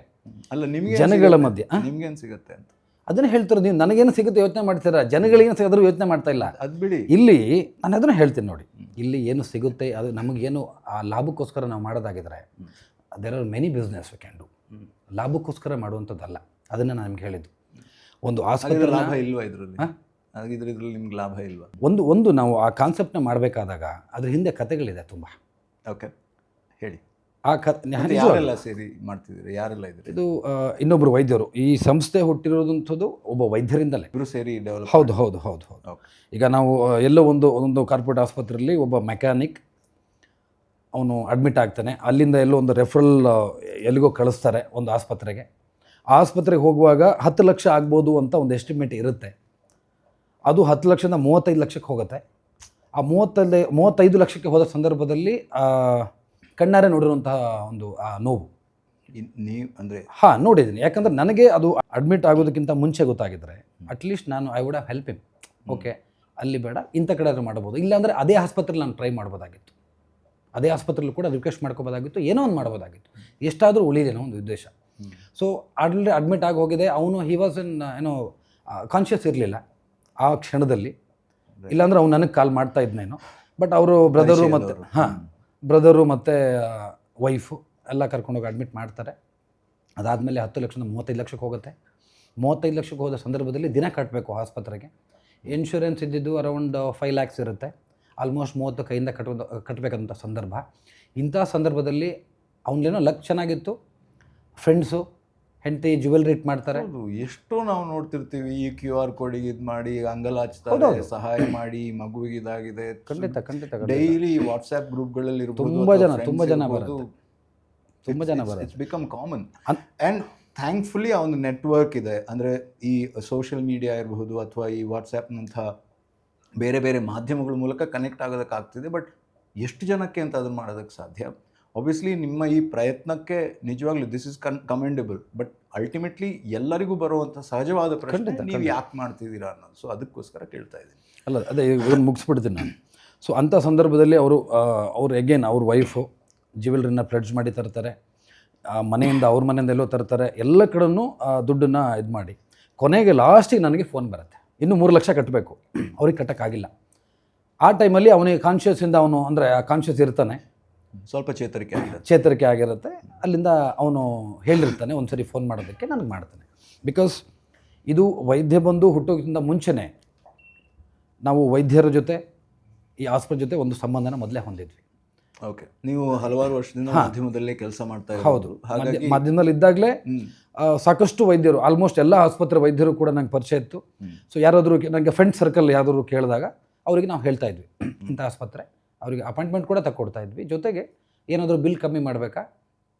ಅಲ್ಲ ನಿಮಗೆ ಜನಗಳ ಮಧ್ಯೆ ನಿಮ್ಗೇನು ಸಿಗುತ್ತೆ ಅಂತ ಅದನ್ನು ಹೇಳ್ತಾರೆ. ನೀವು ನನಗೇನು ಸಿಗುತ್ತೆ ಯೋಚನೆ ಮಾಡ್ತೀರಾ, ಜನಗಳಿಗೇನು ಸಿಗೋದ್ರೂ ಯೋಚನೆ ಮಾಡ್ತಾ ಇಲ್ಲ. ಅದು ಬಿಡಿ. ಇಲ್ಲಿ ನಾನು ಅದನ್ನು ಹೇಳ್ತೀನಿ ನೋಡಿ, ಇಲ್ಲಿ ಏನು ಸಿಗುತ್ತೆ ಅದು ನಮಗೇನು ಆ ಲಾಭಕ್ಕೋಸ್ಕರ ನಾವು ಮಾಡೋದಾಗಿದ್ರೆ there are many business we can do. ಲಾಭಕ್ಕೋಸ್ಕರ ಮಾಡುವಂಥದ್ದಲ್ಲ. ಅದನ್ನು ನಾನು ನಿಮ್ಗೆ ಹೇಳಿದ್ದು. ಒಂದು ಆಸ್ಪತ್ರೆ ಲಾಭ ಇಲ್ವಾ ಇದರಲ್ಲಿ? ಇದ್ರಲ್ಲಿ ನಿಮ್ಗೆ ಲಾಭ ಇಲ್ವಾ? ಒಂದು ನಾವು ಆ ಕಾನ್ಸೆಪ್ಟ್ನ ಮಾಡಬೇಕಾದಾಗ ಅದ್ರ ಹಿಂದೆ ಕಥೆಗಳಿದೆ ತುಂಬ. ಓಕೆ, ಹೇಳಿ. ಆ ಯಾರೆಲ್ಲ ಸೇರಿ ಮಾಡ್ತಿದ್ದೀರಿ? ಯಾರೆಲ್ಲ ಇದ್ದಾರೆ? ಇದು ಇನ್ನೊಬ್ಬರು ವೈದ್ಯರು. ಈ ಸಂಸ್ಥೆ ಹುಟ್ಟಿರೋದಂಥದ್ದು ಒಬ್ಬ ವೈದ್ಯರಿಂದಲೇ. ಇಬ್ಬರು ಸೇರಿ ಡೆವಲಪ್. ಹೌದು. ಈಗ ನಾವು ಎಲ್ಲೋ ಒಂದು ಕಾರ್ಪೊರೇಟ್ ಆಸ್ಪತ್ರೆಯಲ್ಲಿ ಒಬ್ಬ ಮೆಕ್ಯಾನಿಕ್ ಅವನು ಅಡ್ಮಿಟ್ ಆಗ್ತಾನೆ. ಅಲ್ಲಿಂದ ಎಲ್ಲೋ ಒಂದು ರೆಫರಲ್ ಎಲ್ಲಿಗೋ ಕಳಿಸ್ತಾರೆ ಒಂದು ಆಸ್ಪತ್ರೆಗೆ. ಆ ಆಸ್ಪತ್ರೆಗೆ ಹೋಗುವಾಗ 10 ಲಕ್ಷ ಆಗ್ಬೋದು ಅಂತ ಒಂದು ಎಸ್ಟಿಮೇಟ್ ಇರುತ್ತೆ. ಅದು 10 ಲಕ್ಷದಿಂದ 35 ಲಕ್ಷಕ್ಕೆ ಹೋಗುತ್ತೆ. ಆ 35 ಲಕ್ಷಕ್ಕೆ ಹೋದ ಸಂದರ್ಭದಲ್ಲಿ ಕಣ್ಣಾರೆ ನೋಡಿರುವಂತಹ ಒಂದು ನೋವು ನೀವು ಅಂದರೆ ನೋಡಿದ್ದೀನಿ. ಯಾಕಂದರೆ ನನಗೆ ಅದು ಅಡ್ಮಿಟ್ ಆಗೋದಕ್ಕಿಂತ ಮುಂಚೆ ಗೊತ್ತಾಗಿದ್ದರೆ ಅಟ್ಲೀಸ್ಟ್ ನಾನು I would have help him. Okay, ಅಲ್ಲಿ ಬೇಡ, ಇಂಥ ಕಡೆ ಮಾಡ್ಬೋದು. ಇಲ್ಲಾಂದರೆ ಅದೇ ಆಸ್ಪತ್ರೆಲಿ ನಾನು ಟ್ರೈ ಮಾಡ್ಬೋದಾಗಿತ್ತು. ಅದೇ ಆಸ್ಪತ್ರೆಲಿ ಕೂಡ ರಿಕ್ವೆಸ್ಟ್ ಮಾಡ್ಕೋಬೋದಾಗಿತ್ತು. ಏನೋ ಒಂದು ಮಾಡ್ಬೋದಾಗಿತ್ತು. ಎಷ್ಟಾದರೂ ಉಳಿದೇನೋ ಒಂದು ಉದ್ದೇಶ. ಸೊ ಆಲ್ರೆಡಿ ಅಡ್ಮಿಟ್ ಆಗಿ ಹೋಗಿದೆ ಅವನು. ಹಿ ವಾಸ್ ಏನೋ ಕಾನ್ಷಿಯಸ್ ಇರಲಿಲ್ಲ ಆ ಕ್ಷಣದಲ್ಲಿ. ಇಲ್ಲಾಂದ್ರೆ ಅವ್ನು ನನಗೆ ಕಾಲ್ ಮಾಡ್ತಾ ಇದ್ನೇನೋ. ಬಟ್ ಅವರು ಬ್ರದರು ಮತ್ತು ವೈಫು ಎಲ್ಲ ಕರ್ಕೊಂಡೋಗಿ ಅಡ್ಮಿಟ್ ಮಾಡ್ತಾರೆ. ಅದಾದಮೇಲೆ 10 ಲಕ್ಷದಿಂದ 35 ಲಕ್ಷಕ್ಕೆ ಹೋಗುತ್ತೆ. 35 ಲಕ್ಷಕ್ಕೆ ಹೋದ ಸಂದರ್ಭದಲ್ಲಿ ದಿನ ಕಟ್ಟಬೇಕು ಆಸ್ಪತ್ರೆಗೆ. ಇನ್ಶೂರೆನ್ಸ್ ಇದ್ದಿದ್ದು ಅರೌಂಡ್ 5 ಲ್ಯಾಕ್ಸ್ ಇರುತ್ತೆ. ಆಲ್ಮೋಸ್ಟ್ 30 ಕೈಯಿಂದ ಕಟ್ಟಬೇಕಂತ ಸಂದರ್ಭ. ಇಂಥ ಸಂದರ್ಭದಲ್ಲಿ ಅವನೇನೋ ಲಕ್ ಚೆನ್ನಾಗಿತ್ತು. ಫ್ರೆಂಡ್ಸು, ಹೆಂಡತಿ ಜ್ಯುವೆಲ್ರಿ ಇಟ್ ಮಾಡ್ತಾರೆ. ಎಷ್ಟೋ ನಾವು ನೋಡ್ತಿರ್ತೀವಿ, ಈ QR ಕೋಡಿಗೆ ಇದು ಮಾಡಿ ಅಂಗಲ ಹಚ್ತಾರೆ, ಸಹಾಯ ಮಾಡಿ, ಮಗುವಿಗೆ ಇದಾಗಿದೆ. ಖಂಡಿತ ಡೈಲಿ ವಾಟ್ಸ್ಆ್ಯಪ್ ಗ್ರೂಪ್ಗಳಲ್ಲಿ ತುಂಬ ಜನ ಬರುತ್ತೆ. It's become common. And thankfully ಆ ಒಂದು ನೆಟ್ವರ್ಕ್ ಇದೆ. ಅಂದರೆ ಈ ಸೋಷಿಯಲ್ ಮೀಡಿಯಾ ಇರಬಹುದು ಅಥವಾ ಈ ವಾಟ್ಸ್ಆ್ಯಪ್ನಂಥ ಬೇರೆ ಬೇರೆ ಮಾಧ್ಯಮಗಳ ಮೂಲಕ ಕನೆಕ್ಟ್ ಆಗೋದಕ್ಕಾಗ್ತಿದೆ. ಬಟ್ ಎಷ್ಟು ಜನಕ್ಕೆ ಅಂತ ಅದನ್ನು ಮಾಡೋದಕ್ಕೆ ಸಾಧ್ಯ? ಆಬ್ವಿಯಸ್ಲಿ ನಿಮ್ಮ ಈ ಪ್ರಯತ್ನಕ್ಕೆ ನಿಜವಾಗ್ಲೂ this is commendable. But ultimately ಎಲ್ಲರಿಗೂ ಬರುವಂಥ ಸಹಜವಾದ ಪ್ರಶ್ನೆ, ನೀವು ಯಾಕೆ ಮಾಡ್ತಿದ್ದೀರಾ ಅನ್ನೋದು. ಸೊ ಅದಕ್ಕೋಸ್ಕರ ಕೇಳ್ತಾ ಇದ್ದೀನಿ. ಅಲ್ಲ, ಅದೇ ಇದನ್ನು ಮುಗಿಸ್ಬಿಡ್ತೀನಿ ನಾನು. ಸೊ ಅಂಥ ಸಂದರ್ಭದಲ್ಲಿ ಅವರು ಎಗೇನ್ ಅವ್ರ ವೈಫು ಜ್ಯುವೆಲ್ರಿನ ಪ್ಲೆಡ್ಜ್ ಮಾಡಿ ತರ್ತಾರೆ. ಮನೆಯಿಂದ ಅವ್ರ ಮನೆಯಿಂದ ಎಲ್ಲೋ ತರ್ತಾರೆ. ಎಲ್ಲ ಕಡೆನೂ ದುಡ್ಡನ್ನು ಇದು ಮಾಡಿ ಕೊನೆಗೆ ಲಾಸ್ಟಿಗೆ ನನಗೆ ಫೋನ್ ಬರುತ್ತೆ, ಇನ್ನೂ 3 ಲಕ್ಷ ಕಟ್ಟಬೇಕು. ಅವ್ರಿಗೆ ಕಟ್ಟೋಕ್ಕಾಗಿಲ್ಲ. ಆ ಟೈಮಲ್ಲಿ ಅವನಿಗೆ ಕಾನ್ಷಿಯಸ್ಸಿಂದ ಅವನು ಅಂದರೆ ಕಾನ್ಷಿಯಸ್ ಇರ್ತಾನೆ, ಸ್ವಲ್ಪ ಚೇತರಿಕೆ ಆಗಿರುತ್ತೆ. ಅಲ್ಲಿಂದ ಅವನು ಹೇಳಿರ್ತಾನೆ ಒಂದು ಸರಿ ಫೋನ್ ಮಾಡೋದಕ್ಕೆ, ನನಗೆ ಮಾಡ್ತಾನೆ. ಬಿಕಾಸ್ ಇದು ವೈದ್ಯ ಬಂದು ಹುಟ್ಟೋಕ್ಕಿಂತ ಮುಂಚೆನೇ ನಾವು ವೈದ್ಯರ ಜೊತೆ ಈ ಆಸ್ಪತ್ರೆ ಜೊತೆ ಒಂದು ಸಂಬಂಧನ ಮೊದಲೇ ಹೊಂದಿದ್ವಿ. ಓಕೆ, ನೀವು ಹಲವಾರು ವರ್ಷದಿಂದ ಮಾಧ್ಯಮದಲ್ಲೇ ಕೆಲಸ ಮಾಡ್ತಾ ಇದ್ದೀರಿ. ಹೌದು, ಮಾಧ್ಯಮದಲ್ಲಿ ಇದ್ದಾಗಲೇ ಸಾಕಷ್ಟು ವೈದ್ಯರು, ಆಲ್ಮೋಸ್ಟ್ ಎಲ್ಲ ಆಸ್ಪತ್ರೆ ವೈದ್ಯರು ಕೂಡ ನಂಗೆ ಪರಿಚಯ ಇತ್ತು. ಸೊ ಯಾರಾದರೂ ನನಗೆ ಫ್ರೆಂಡ್ ಸರ್ಕಲ್ ಯಾರಾದರೂ ಕೇಳಿದಾಗ ಅವರಿಗೆ ನಾವು ಹೇಳ್ತಾ ಇದ್ವಿ ಇಂಥ ಆಸ್ಪತ್ರೆ, ಅವರಿಗೆ ಅಪಾಯಿಂಟ್ಮೆಂಟ್ ಕೂಡ ತಗೊಡ್ತಾ ಇದ್ವಿ. ಜೊತೆಗೆ ಏನಾದರೂ ಬಿಲ್ ಕಮ್ಮಿ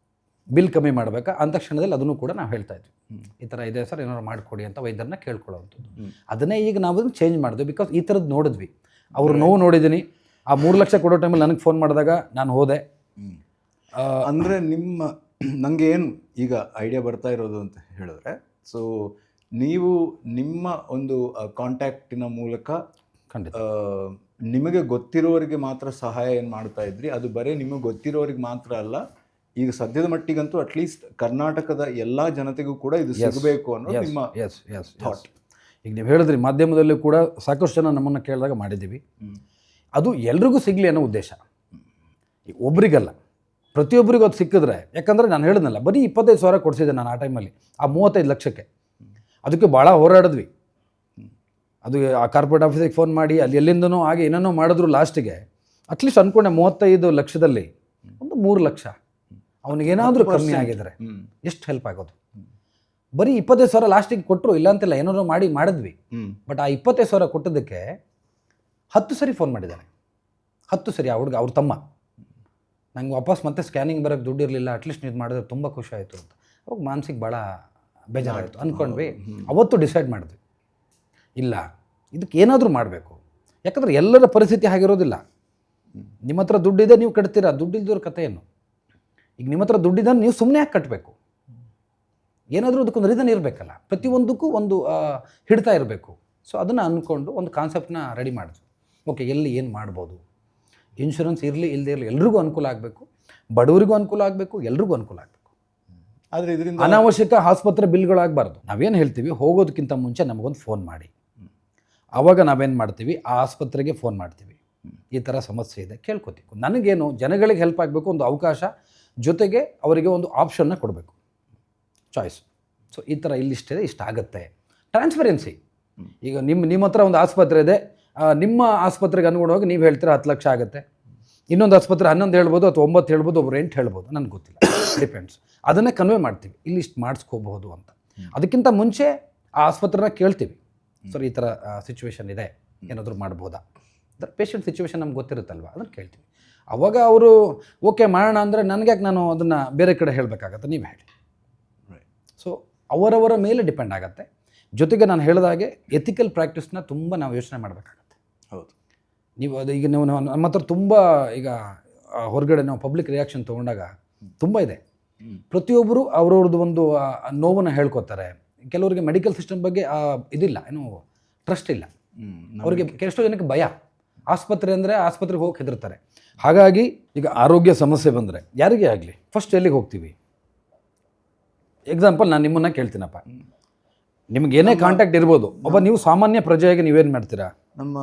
ಮಾಡಬೇಕಾ ಅಂಥ ಕ್ಷಣದಲ್ಲಿ ಅದನ್ನು ಕೂಡ ನಾವು ಹೇಳ್ತಾ ಇದ್ವಿ. ಈ ಥರ ಇದೆ ಸರ್, ಏನಾದ್ರು ಮಾಡಿಕೊಡಿ ಅಂತ ವೈದ್ಯರನ್ನ ಕೇಳ್ಕೊಳ್ಳೋವಂಥದ್ದು. ಅದನ್ನೇ ಈಗ ನಾವು ಅದನ್ನು ಚೇಂಜ್ ಮಾಡಿದ್ವಿ. ಬಿಕಾಸ್ ಈ ಥರದ್ದು ನೋಡಿದ್ವಿ, ಅವ್ರ ನೋವು ನೋಡಿದ್ದೀನಿ. ಆ 3 ಲಕ್ಷ ಕೊಡೋ ಟೈಮಲ್ಲಿ ನನಗೆ ಫೋನ್ ಮಾಡಿದಾಗ ನಾನು ಹೋದೆ. ಅಂದರೆ ನನಗೆ ಏನು ಈಗ ಐಡಿಯಾ ಬರ್ತಾ ಇರೋದು ಅಂತ ಹೇಳಿದ್ರೆ, ಸೊ ನೀವು ನಿಮ್ಮ ಒಂದು ಕಾಂಟ್ಯಾಕ್ಟಿನ ಮೂಲಕ ನಿಮಗೆ ಗೊತ್ತಿರೋರಿಗೆ ಮಾತ್ರ ಸಹಾಯ ಏನು ಮಾಡ್ತಾ ಇದ್ರಿ, ಅದು ಬರೀ ನಿಮಗೆ ಗೊತ್ತಿರೋರಿಗೆ ಮಾತ್ರ ಅಲ್ಲ, ಈಗ ಸದ್ಯದ ಮಟ್ಟಿಗಂತೂ ಅಟ್ಲೀಸ್ಟ್ ಕರ್ನಾಟಕದ ಎಲ್ಲ ಜನತೆಗೂ ಕೂಡ ಇದು ಸಿಗಬೇಕು ಅನ್ನೋದು ನಿಮ್ಮ ಥಾಟ್. ಈಗ ನೀವು ಹೇಳಿದ್ರಿ ಮಾಧ್ಯಮದಲ್ಲಿ ಕೂಡ ಸಾಕಷ್ಟು ಜನ ನಮ್ಮನ್ನು ಕೇಳಿದಾಗ ಮಾಡಿದ್ದೀವಿ. ಅದು ಎಲ್ರಿಗೂ ಸಿಗಲಿ ಅನ್ನೋ ಉದ್ದೇಶ, ಒಬ್ರಿಗಲ್ಲ, ಪ್ರತಿಯೊಬ್ಬರಿಗೂ ಅದು ಸಿಕ್ಕಿದ್ರೆ. ಯಾಕಂದರೆ ನಾನು ಹೇಳಿದ್ನಲ್ಲ, ಬರೀ 25,000 ಕೊಡಿಸಿದ್ದೆ ನಾನು ಆ ಟೈಮಲ್ಲಿ, ಆ 35 ಲಕ್ಷಕ್ಕೆ. ಅದಕ್ಕೆ ಭಾಳ ಹೋರಾಡಿದ್ವಿ. ಅದು ಆ ಕಾರ್ಪೊರೇಟ್ ಆಫೀಸಿಗೆ ಫೋನ್ ಮಾಡಿ ಅಲ್ಲಿ ಎಲ್ಲಿಂದನೋ ಹಾಗೆ ಏನೇನೋ ಮಾಡಿದ್ರು. ಲಾಸ್ಟಿಗೆ ಅಟ್ಲೀಸ್ಟ್ ಅಂದ್ಕೊಂಡೆ 35 ಲಕ್ಷದಲ್ಲಿ ಒಂದು 3 ಲಕ್ಷ ಅವನಿಗೇನಾದರೂ ಕಮ್ಮಿ ಆಗಿದ್ರೆ ಎಷ್ಟು ಹೆಲ್ಪ್ ಆಗೋದು. ಬರೀ 25,000 ಲಾಸ್ಟಿಗೆ ಕೊಟ್ಟರು, ಇಲ್ಲ ಅಂತಿಲ್ಲ, ಏನಾದ್ರು ಮಾಡಿದ್ವಿ. ಬಟ್ ಆ 25,000 ಕೊಟ್ಟೋದಕ್ಕೆ 10 ಸರಿ ಫೋನ್ ಮಾಡಿದ್ದಾನೆ. 10 ಸರಿ ಆ ಹುಡುಗ, ಅವ್ರ ತಮ್ಮ, ನಂಗೆ ವಾಪಸ್ ಮತ್ತೆ ಸ್ಕ್ಯಾನಿಂಗ್ ಬರೋಕ್ಕೆ ದುಡ್ಡು ಇರಲಿಲ್ಲ, ಅಟ್ಲೀಸ್ಟ್ ಇದು ಮಾಡಿದ್ರೆ ತುಂಬ ಖುಷಿ ಆಯಿತು ಅಂತ. ಅವಾಗ ಮಾನಸಿಕ ಭಾಳ ಬೇಜಾರಾಯಿತು ಅಂದ್ಕೊಂಡ್ವಿ. ಅವತ್ತು ಡಿಸೈಡ್ ಮಾಡಿದ್ವಿ, ಇಲ್ಲ ಇದಕ್ಕೆ ಏನಾದರೂ ಮಾಡಬೇಕು. ಯಾಕಂದರೆ ಎಲ್ಲರ ಪರಿಸ್ಥಿತಿ ಹಾಗಿರೋದಿಲ್ಲ. ನಿಮ್ಮ ಹತ್ರ ದುಡ್ಡಿದೆ, ನೀವು ಕಟ್ತೀರಾ, ದುಡ್ಡಿಲ್ದವ್ರ ಕಥೆ ಏನು? ಈಗ ನಿಮ್ಮ ಹತ್ರ ದುಡ್ಡಿದೆ, ನೀವು ಸುಮ್ಮನೆ ಯಾಕೆ ಕಟ್ಟಬೇಕು? ಏನಾದರೂ ಅದಕ್ಕೊಂದು ರೀಸನ್ ಇರಬೇಕಲ್ಲ. ಪ್ರತಿಯೊಂದಕ್ಕೂ ಒಂದು ಹಿಡ್ತಾ ಇರಬೇಕು. ಸೊ ಅದನ್ನು ಅಂದ್ಕೊಂಡು ಒಂದು ಕಾನ್ಸೆಪ್ಟನ್ನ ರೆಡಿ ಮಾಡಿದ್ವಿ. ಓಕೆ, ಎಲ್ಲಿ ಏನು ಮಾಡ್ಬೋದು, ಇನ್ಶೂರೆನ್ಸ್ ಇರಲಿ ಇಲ್ಲದೇ ಇರಲಿ ಎಲ್ರಿಗೂ ಅನುಕೂಲ ಆಗಬೇಕು, ಬಡವರಿಗೂ ಅನುಕೂಲ ಆಗಬೇಕು, ಎಲ್ರಿಗೂ ಅನುಕೂಲ ಆಗಬೇಕು. ಆದರೆ ಇದರಿಂದ ಅನಾವಶ್ಯಕ ಆಸ್ಪತ್ರೆ ಬಿಲ್ಗಳಾಗಬಾರ್ದು. ನಾವೇನು ಹೇಳ್ತೀವಿ, ಹೋಗೋದಕ್ಕಿಂತ ಮುಂಚೆ ನಮಗೊಂದು ಫೋನ್ ಮಾಡಿ. ಆವಾಗ ನಾವೇನು ಮಾಡ್ತೀವಿ, ಆ ಆಸ್ಪತ್ರೆಗೆ ಫೋನ್ ಮಾಡ್ತೀವಿ, ಈ ಥರ ಸಮಸ್ಯೆ ಇದೆ ಕೇಳ್ಕೊತೀವಿ. ನನಗೇನು ಜನಗಳಿಗೆ ಹೆಲ್ಪ್ ಆಗಬೇಕು, ಒಂದು ಅವಕಾಶ, ಜೊತೆಗೆ ಅವರಿಗೆ ಒಂದು ಆಪ್ಷನ್ನ ಕೊಡಬೇಕು, ಚಾಯ್ಸ್. ಸೊ ಈ ಥರ ಇಲ್ಲಿಷ್ಟಿದೆ, ಇಷ್ಟ ಆಗುತ್ತೆ. ಟ್ರಾನ್ಸ್ಪರೆನ್ಸಿ. ಈಗ ನಿಮ್ಮ ಹತ್ರ ಒಂದು ಆಸ್ಪತ್ರೆ ಇದೆ, ನಿಮ್ಮ ಆಸ್ಪತ್ರೆಗೆ ಅನುಗುಣವಾಗಿ ನೀವು ಹೇಳ್ತೀರಾ 10 ಲಕ್ಷ ಆಗುತ್ತೆ, ಇನ್ನೊಂದು ಆಸ್ಪತ್ರೆ 11 ಹೇಳ್ಬೋದು ಅಥವಾ 9 ಹೇಳ್ಬೋದು, ಒಬ್ರು 8 ಹೇಳ್ಬೋದು, ನನಗೆ ಗೊತ್ತಿಲ್ಲ, ಡಿಪೆಂಡ್ಸ್. ಅದನ್ನೇ ಕನ್ವೆ ಮಾಡ್ತೀವಿ, ಇಲ್ಲಿ ಇಷ್ಟು ಮಾಡಿಸ್ಕೋಬಹುದು ಅಂತ. ಅದಕ್ಕಿಂತ ಮುಂಚೆ ಆ ಆಸ್ಪತ್ರೆನ ಕೇಳ್ತೀವಿ, ಸರ್ ಈ ಥರ ಸಿಚುವೇಶನ್ ಇದೆ, ಏನಾದರೂ ಮಾಡ್ಬೋದಾ? ಅದರ ಪೇಷಂಟ್ ಸಿಚುವೇಶನ್ ನಮ್ಗೆ ಗೊತ್ತಿರುತ್ತಲ್ವ, ಅದನ್ನು ಕೇಳ್ತೀವಿ. ಅವಾಗ ಅವರು ಓಕೆ ಮಾಡೋಣ ಅಂದರೆ ನನಗ್ಯಾಕೆ ನಾನು ಅದನ್ನು ಬೇರೆ ಕಡೆ ಹೇಳಬೇಕಾಗತ್ತೆ, ನೀವು ಹೇಳಿ. ಸೊ ಅವರವರ ಮೇಲೆ ಡಿಪೆಂಡ್ ಆಗುತ್ತೆ. ಜೊತೆಗೆ ನಾನು ಹೇಳಿದಾಗೆ ಎಥಿಕಲ್ ಪ್ರಾಕ್ಟೀಸ್ನ ತುಂಬ ನಾವು ಯೋಚನೆ ಮಾಡಬೇಕಾಗತ್ತೆ. ಹೌದು, ನೀವು ಅದು ಈಗ ನೀವು ನಮ್ಮ ಹತ್ರ ತುಂಬ ಈಗ ಹೊರಗಡೆ ನಾವು ಪಬ್ಲಿಕ್ ರಿಯಾಕ್ಷನ್ ತೊಗೊಂಡಾಗ ತುಂಬ ಇದೆ. ಪ್ರತಿಯೊಬ್ಬರು ಅವ್ರವ್ರದ್ದು ಒಂದು ನೋವನ್ನು ಹೇಳ್ಕೊತಾರೆ. ಕೆಲವರಿಗೆ ಮೆಡಿಕಲ್ ಸಿಸ್ಟಮ್ ಬಗ್ಗೆ ಇದಿಲ್ಲ, ಏನು ಟ್ರಸ್ಟ್ ಇಲ್ಲ ಅವರಿಗೆ. ಎಷ್ಟೋ ಜನಕ್ಕೆ ಭಯ, ಆಸ್ಪತ್ರೆ ಅಂದರೆ ಆಸ್ಪತ್ರೆಗೆ ಹೋಗಿ ಹೆದರ್ತಾರೆ. ಹಾಗಾಗಿ ಈಗ ಆರೋಗ್ಯ ಸಮಸ್ಯೆ ಬಂದರೆ ಯಾರಿಗೇ ಆಗಲಿ ಫಸ್ಟ್ ಎಲ್ಲಿಗೆ ಹೋಗ್ತೀವಿ? ಎಕ್ಸಾಂಪಲ್ ನಾನು ನಿಮ್ಮನ್ನು ಕೇಳ್ತೀನಪ್ಪ, ನಿಮ್ಗೆ ಏನೇ ಕಾಂಟ್ಯಾಕ್ಟ್ ಇರ್ಬೋದು, ಒಬ್ಬ ನೀವು ಸಾಮಾನ್ಯ ಪ್ರಜೆಯಾಗಿ ನೀವೇನು ಮಾಡ್ತೀರಾ? ನಮ್ಮ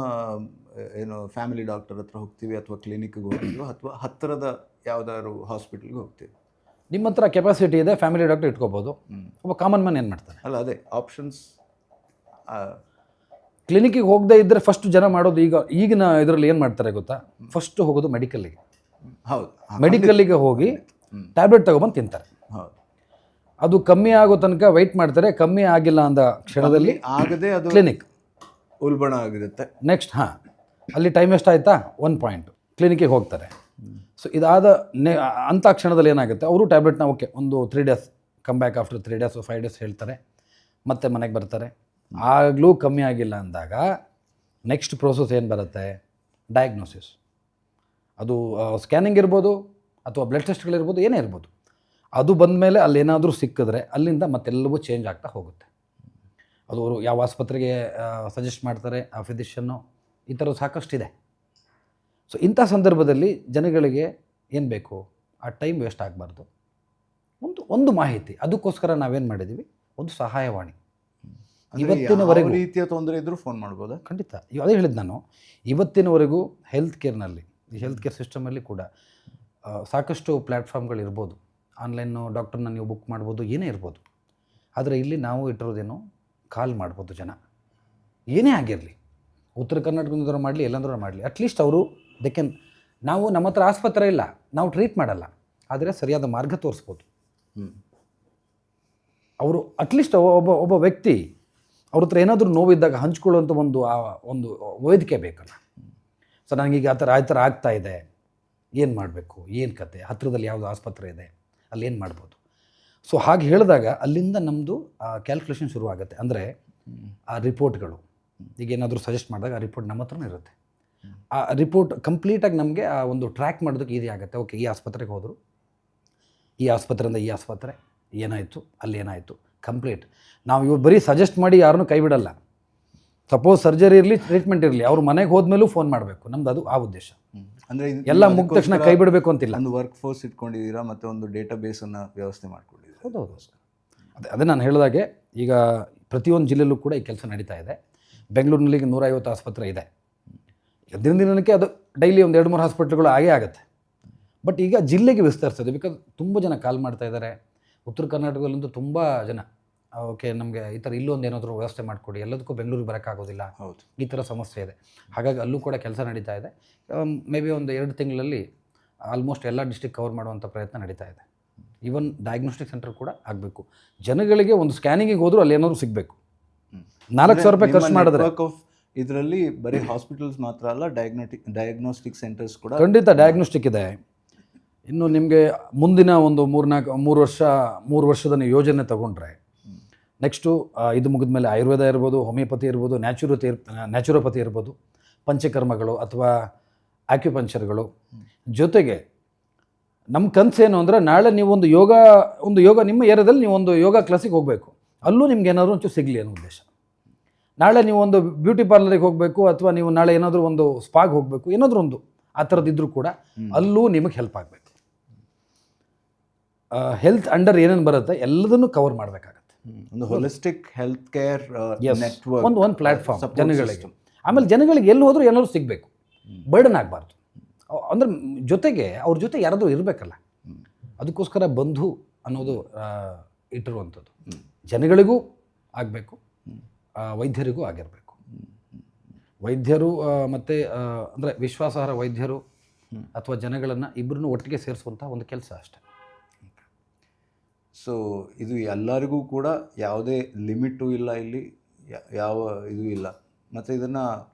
ಏನು ಫ್ಯಾಮಿಲಿ ಡಾಕ್ಟರ್ ಹತ್ರ ಹೋಗ್ತೀವಿ, ಅಥವಾ ಕ್ಲಿನಿಕ್ಗೆ ಹೋಗ್ತೀವಿ, ಅಥವಾ ಹತ್ತಿರದ ಯಾವುದಾದ್ರು ಹಾಸ್ಪಿಟಲ್ಗೆ ಹೋಗ್ತೀವಿ. ನಿಮ್ಮ ಹತ್ರ ಕೆಪಾಸಿಟಿ ಇದೆ, ಫ್ಯಾಮಿಲಿ ಡಾಕ್ಟರ್ ಇಟ್ಕೋಬೋದು. ಒಬ್ಬ ಕಾಮನ್ ಮ್ಯಾನ್ ಏನು ಮಾಡ್ತಾನೆ? ಅಲ್ಲ, ಅದೇ ಆಪ್ಷನ್ಸ್. ಕ್ಲಿನಿಕ್ಕಿಗೆ ಹೋಗದೇ ಇದ್ದರೆ ಫಸ್ಟ್ ಜನ ಮಾಡೋದು ಈಗಿನ ಇದರಲ್ಲಿ ಏನು ಮಾಡ್ತಾರೆ ಗೊತ್ತಾ? ಫಸ್ಟ್ ಹೋಗೋದು ಮೆಡಿಕಲ್ಲಿಗೆ. ಹೌದು, ಮೆಡಿಕಲ್ಲಿಗೆ ಹೋಗಿ ಟ್ಯಾಬ್ಲೆಟ್ ತಗೊಬಂದು ತಿಂತಾರೆ. ಹೌದು, ಅದು ಕಮ್ಮಿ ಆಗೋ ತನಕ ವೆಯ್ಟ್ ಮಾಡ್ತಾರೆ. ಕಮ್ಮಿ ಆಗಿಲ್ಲ ಅಂದ ಕ್ಷಣದಲ್ಲಿ ಆಗದೆ ಅದು ಕ್ಲಿನಿಕ್ ಉಲ್ಬಣ ಆಗಿರುತ್ತೆ. ನೆಕ್ಸ್ಟ್ ಅಲ್ಲಿ ಟೈಮ್ ಎಷ್ಟಾಯ್ತಾ? 1 ಪಾಯಿಂಟ್ ಕ್ಲಿನಿಕ್ಕಿಗೆ ಹೋಗ್ತಾರೆ. ಸೊ ಇದಾದ ಅಂಥ ಕ್ಷಣದಲ್ಲಿ ಏನಾಗುತ್ತೆ, ಅವರು ಟ್ಯಾಬ್ಲೆಟ್ನ ಓಕೆ ಒಂದು 3 days come back after 3 days 5 days ಹೇಳ್ತಾರೆ, ಮತ್ತೆ ಮನೆಗೆ ಬರ್ತಾರೆ. ಆಗಲೂ ಕಮ್ಮಿ ಆಗಿಲ್ಲ ಅಂದಾಗ ನೆಕ್ಸ್ಟ್ ಪ್ರೋಸೆಸ್ ಏನು ಬರುತ್ತೆ? ಡಯಾಗ್ನೋಸಿಸ್. ಅದು ಸ್ಕ್ಯಾನಿಂಗ್ ಇರ್ಬೋದು ಅಥವಾ ಬ್ಲಡ್ ಟೆಸ್ಟ್ಗಳಿರ್ಬೋದು, ಏನೇ ಇರ್ಬೋದು. ಅದು ಬಂದ ಮೇಲೆ ಅಲ್ಲೇನಾದರೂ ಸಿಕ್ಕಿದ್ರೆ ಅಲ್ಲಿಂದ ಮತ್ತೆಲ್ಲವೂ ಚೇಂಜ್ ಆಗ್ತಾ ಹೋಗುತ್ತೆ. ಅದು ಅವರು ಯಾವ ಆಸ್ಪತ್ರೆಗೆ ಸಜೆಸ್ಟ್ ಮಾಡ್ತಾರೆ ಆ ಫಿಸಿಷನ್ನು, ಈ ಥರದ್ದು ಸಾಕಷ್ಟಿದೆ. ಸೊ ಇಂಥ ಸಂದರ್ಭದಲ್ಲಿ ಜನಗಳಿಗೆ ಏನು ಬೇಕು, ಆ ಟೈಮ್ ವೇಸ್ಟ್ ಆಗಬಾರ್ದು. ಒಂದು ಮಾಹಿತಿ, ಅದಕ್ಕೋಸ್ಕರ ನಾವೇನು ಮಾಡಿದ್ದೀವಿ, ಒಂದು ಸಹಾಯವಾಣಿ. ಇವತ್ತಿನವರೆಗೂ ರೀತಿಯ ತೊಂದರೆ ಇದ್ದರೂ ಫೋನ್ ಮಾಡ್ಬೋದಾ? ಖಂಡಿತ. ಅದೇ ಹೇಳಿದ್ದು ನಾನು, ಇವತ್ತಿನವರೆಗೂ ಹೆಲ್ತ್ ಕೇರ್ನಲ್ಲಿ, ಈ ಹೆಲ್ತ್ ಕೇರ್ ಸಿಸ್ಟಮಲ್ಲಿ ಕೂಡ ಸಾಕಷ್ಟು ಪ್ಲ್ಯಾಟ್ಫಾರ್ಮ್ಗಳಿರ್ಬೋದು. ಆನ್ಲೈನು ಡಾಕ್ಟರ್ನ ನೀವು ಬುಕ್ ಮಾಡ್ಬೋದು, ಏನೇ ಇರ್ಬೋದು. ಆದರೆ ಇಲ್ಲಿ ನಾವು ಇಟ್ಟಿರೋದೇನು, ಕಾಲ್ ಮಾಡ್ಬೋದು ಜನ, ಏನೇ ಆಗಿರಲಿ, ಉತ್ತರ ಕರ್ನಾಟಕದವ್ರು ಮಾಡಲಿ, ಎಲ್ಲಂದ್ರೂ ಮಾಡಲಿ, ಅಟ್ಲೀಸ್ಟ್ ಅವರು ನಾವು ನಮ್ಮ ಹತ್ರ ಆಸ್ಪತ್ರೆ ಇಲ್ಲ, ನಾವು ಟ್ರೀಟ್ ಮಾಡಲ್ಲ, ಆದರೆ ಸರಿಯಾದ ಮಾರ್ಗ ತೋರಿಸ್ಬೋದು. ಅವರು ಅಟ್ಲೀಸ್ಟ್ ಒಬ್ಬ ವ್ಯಕ್ತಿ ಅವ್ರ ಹತ್ರ ಏನಾದರೂ ನೋವಿದ್ದಾಗ ಹಂಚ್ಕೊಳ್ಳುವಂಥ ಒಂದು ವೇದಿಕೆ ಬೇಕಲ್ಲ. ಸೊ ನನಗೀಗ ಆ ಥರ ಆಗ್ತಾ ಇದೆ, ಏನು ಮಾಡಬೇಕು, ಏನು ಕತೆ, ಹತ್ತಿರದಲ್ಲಿ ಯಾವುದು ಆಸ್ಪತ್ರೆ ಇದೆ, ಅಲ್ಲಿ ಏನು ಮಾಡ್ಬೋದು. ಸೊ ಹಾಗೆ ಹೇಳಿದಾಗ ಅಲ್ಲಿಂದ ನಮ್ಮದು ಕ್ಯಾಲ್ಕುಲೇಷನ್ ಶುರುವಾಗುತ್ತೆ. ಅಂದರೆ ಆ ರಿಪೋರ್ಟ್ಗಳು, ಈಗ ಏನಾದರೂ ಸಜೆಸ್ಟ್ ಮಾಡಿದಾಗ ಆ ರಿಪೋರ್ಟ್ ನಮ್ಮ ಹತ್ರನೇ ಇರುತ್ತೆ. ಆ ರಿಪೋರ್ಟ್ ಕಂಪ್ಲೀಟಾಗಿ ನಮಗೆ ಆ ಒಂದು ಟ್ರ್ಯಾಕ್ ಮಾಡೋದಕ್ಕೆ ಈಸಿ ಆಗುತ್ತೆ. ಓಕೆ, ಈ ಆಸ್ಪತ್ರೆಗೆ ಹೋದರು, ಈ ಆಸ್ಪತ್ರೆಯಿಂದ ಈ ಆಸ್ಪತ್ರೆ ಏನಾಯಿತು, ಅಲ್ಲಿ ಏನಾಯಿತು, ಕಂಪ್ಲೀಟ್. ನಾವು ಇವ್ರು ಬರೀ ಸಜೆಸ್ಟ್ ಮಾಡಿ ಯಾರನ್ನೂ ಕೈ ಬಿಡಲ್ಲ. ಸಪೋಸ್ ಸರ್ಜರಿ ಇರಲಿ, ಟ್ರೀಟ್ಮೆಂಟ್ ಇರಲಿ, ಅವ್ರು ಮನೆಗೆ ಹೋದ್ಮೇಲೂ ಫೋನ್ ಮಾಡಬೇಕು. ನಮ್ದು ಅದು ಆ ಉದ್ದೇಶ. ಅಂದರೆ ಎಲ್ಲ ಮುಗಿದ ತಕ್ಷಣ ಕೈ ಬಿಡಬೇಕು ಅಂತಿಲ್ಲ. ಒಂದು ವರ್ಕ್ ಫೋರ್ಸ್ ಇಟ್ಕೊಂಡಿದ್ದೀರಾ, ಮತ್ತು ಒಂದು ಡೇಟಾ ಬೇಸನ್ನು ವ್ಯವಸ್ಥೆ ಮಾಡ್ಕೊಂಡಿದ್ದೀರಾ. ಹೌದು. ಅದೇ ನಾನು ಹೇಳಿದಾಗೆ ಈಗ ಪ್ರತಿಯೊಂದು ಜಿಲ್ಲೆಯಲ್ಲೂ ಕೂಡ ಈ ಕೆಲಸ ನಡೀತಾ ಇದೆ. ಬೆಂಗಳೂರಿನಲ್ಲಿ 150 ಆಸ್ಪತ್ರೆ ಇದೆ. ದಿನಕ್ಕೆ ಅದು ಡೈಲಿ ಒಂದು 2-3 ಹಾಸ್ಪಿಟ್ಲ್ಗಳು ಆಗೇ ಆಗುತ್ತೆ. ಬಟ್ ಈಗ ಜಿಲ್ಲೆಗೆ ವಿಸ್ತರಿಸ್ತದೆ. ಬಿಕಾಸ್ ತುಂಬ ಜನ ಕಾಲ್ ಮಾಡ್ತಾ ಇದ್ದಾರೆ. ಉತ್ತರ ಕರ್ನಾಟಕದಲ್ಲಂತೂ ತುಂಬ ಜನ ಓಕೆ ನಮಗೆ ಈ ಥರ ಇಲ್ಲೊಂದು ಏನಾದರೂ ವ್ಯವಸ್ಥೆ ಮಾಡಿಕೊಡಿ, ಎಲ್ಲದಕ್ಕೂ ಬೆಂಗಳೂರಿಗೆ ಬರೋಕ್ಕಾಗೋದಿಲ್ಲ, ಹೌದು, ಈ ಥರ ಸಮಸ್ಯೆ ಇದೆ. ಹಾಗಾಗಿ ಅಲ್ಲೂ ಕೂಡ ಕೆಲಸ ನಡೀತಾ ಇದೆ. ಮೇ ಬಿ ಒಂದು 2 ತಿಂಗಳಲ್ಲಿ ಆಲ್ಮೋಸ್ಟ್ ಎಲ್ಲ ಡಿಸ್ಟ್ರಿಕ್ಟ್ ಕವರ್ ಮಾಡುವಂಥ ಪ್ರಯತ್ನ ನಡೀತಾ ಇದೆ. ಈವನ್ ಡಯಾಗ್ನೋಸ್ಟಿಕ್ ಸೆಂಟರ್ ಕೂಡ ಆಗಬೇಕು. ಜನಗಳಿಗೆ ಒಂದು ಸ್ಕ್ಯಾನಿಂಗಿಗೆ ಹೋದರೂ ಅಲ್ಲಿ ಏನಾದರೂ ಸಿಗಬೇಕು. 4,000 ರೂಪಾಯಿ ಖರ್ಚು ಮಾಡಿದ್ರೆ ಇದರಲ್ಲಿ ಬರೀ ಹಾಸ್ಪಿಟಲ್ಸ್ ಮಾತ್ರ ಅಲ್ಲ, ಡಯಾಗ್ನೋಸ್ಟಿಕ್ ಸೆಂಟರ್ಸ್ ಕೂಡ. ಖಂಡಿತ ಡಯಾಗ್ನೋಸ್ಟಿಕ್ ಇದೆ. ಇನ್ನು ನಿಮಗೆ ಮುಂದಿನ ಒಂದು 3 ವರ್ಷದ ನೀವು ಯೋಜನೆ ತಗೊಂಡ್ರೆ ನೆಕ್ಸ್ಟು ಇದು ಮುಗಿದ ಮೇಲೆ ಆಯುರ್ವೇದ ಇರ್ಬೋದು, ಹೋಮಿಯೋಪತಿ ಇರ್ಬೋದು, ನ್ಯಾಚುರೋಪತಿ ಇರ್ಬೋದು, ಪಂಚಕರ್ಮಗಳು ಅಥವಾ ಆಕ್ಯುಪಂಚರ್ಗಳು. ಜೊತೆಗೆ ನಮ್ಮ ಕನಸೇನು ಅಂದರೆ ನಾಳೆ ನೀವು ಒಂದು ಯೋಗ ನಿಮ್ಮ ಏರಿಯಾದಲ್ಲಿ ನೀವು ಒಂದು ಯೋಗ ಕ್ಲಾಸಿಗೆ ಹೋಗಬೇಕು, ಅಲ್ಲೂ ನಿಮ್ಗೆ ಏನಾದರೂ ಒಂಚೂರು ಸಿಗಲಿ ಅನ್ನೋ ಉದ್ದೇಶ. ನಾಳೆ ನೀವು ಒಂದು ಬ್ಯೂಟಿ ಪಾರ್ಲರಿಗೆ ಹೋಗಬೇಕು ಅಥವಾ ನೀವು ನಾಳೆ ಏನಾದರೂ ಒಂದು ಸ್ಪಾಗೆ ಹೋಗಬೇಕು, ಏನಾದರೂ ಒಂದು ಆ ಥರದ್ದಿದ್ರೂ ಕೂಡ ಅಲ್ಲೂ ನಿಮಗೆ ಹೆಲ್ಪ್ ಆಗಬೇಕು. ಹೆಲ್ತ್ ಅಂಡರ್ ಏನೇನು ಬರುತ್ತೆ ಎಲ್ಲದನ್ನು ಕವರ್ ಮಾಡಬೇಕಾಗತ್ತೆ. ಒಂದು ಹೋಲಿಸ್ಟಿಕ್ ಹೆಲ್ತ್ ಕೇರ್ ನೆಟ್ವರ್ಕ್, ಒಂದು ಪ್ಲ್ಯಾಟ್ಫಾರ್ಮ್ ಜನಗಳಿಗೆ. ಆಮೇಲೆ ಜನಗಳಿಗೆ ಎಲ್ಲಿ ಹೋದರೂ ಏನಾದರೂ ಸಿಗಬೇಕು, ಬರ್ಡನ್ ಆಗಬಾರ್ದು. ಅಂದರೆ ಜೊತೆಗೆ ಅವ್ರ ಜೊತೆ ಯಾರಾದರೂ ಇರಬೇಕಲ್ಲ, ಅದಕ್ಕೋಸ್ಕರ ಬಂಧು ಅನ್ನೋದು ಇಟ್ಟಿರುವಂಥದ್ದು. ಜನಗಳಿಗೂ ಆಗಬೇಕು, ವೈದ್ಯರಿಗೂ ಆಗಿರಬೇಕು. ವೈದ್ಯರು ಮತ್ತು ಅಂದರೆ ವಿಶ್ವಾಸಾರ್ಹ ವೈದ್ಯರು ಅಥವಾ ಜನಗಳನ್ನು ಇಬ್ಬರನ್ನೂ ಒಟ್ಟಿಗೆ ಸೇರಿಸುವಂಥ ಒಂದು ಕೆಲಸ ಅಷ್ಟೆ. ಸೊ ಇದು ಎಲ್ಲರಿಗೂ ಕೂಡ ಯಾವುದೇ ಲಿಮಿಟು ಇಲ್ಲ, ಇಲ್ಲಿ ಯಾವ ಇದು ಇಲ್ಲ. ಮತ್ತು ಇದನ್ನು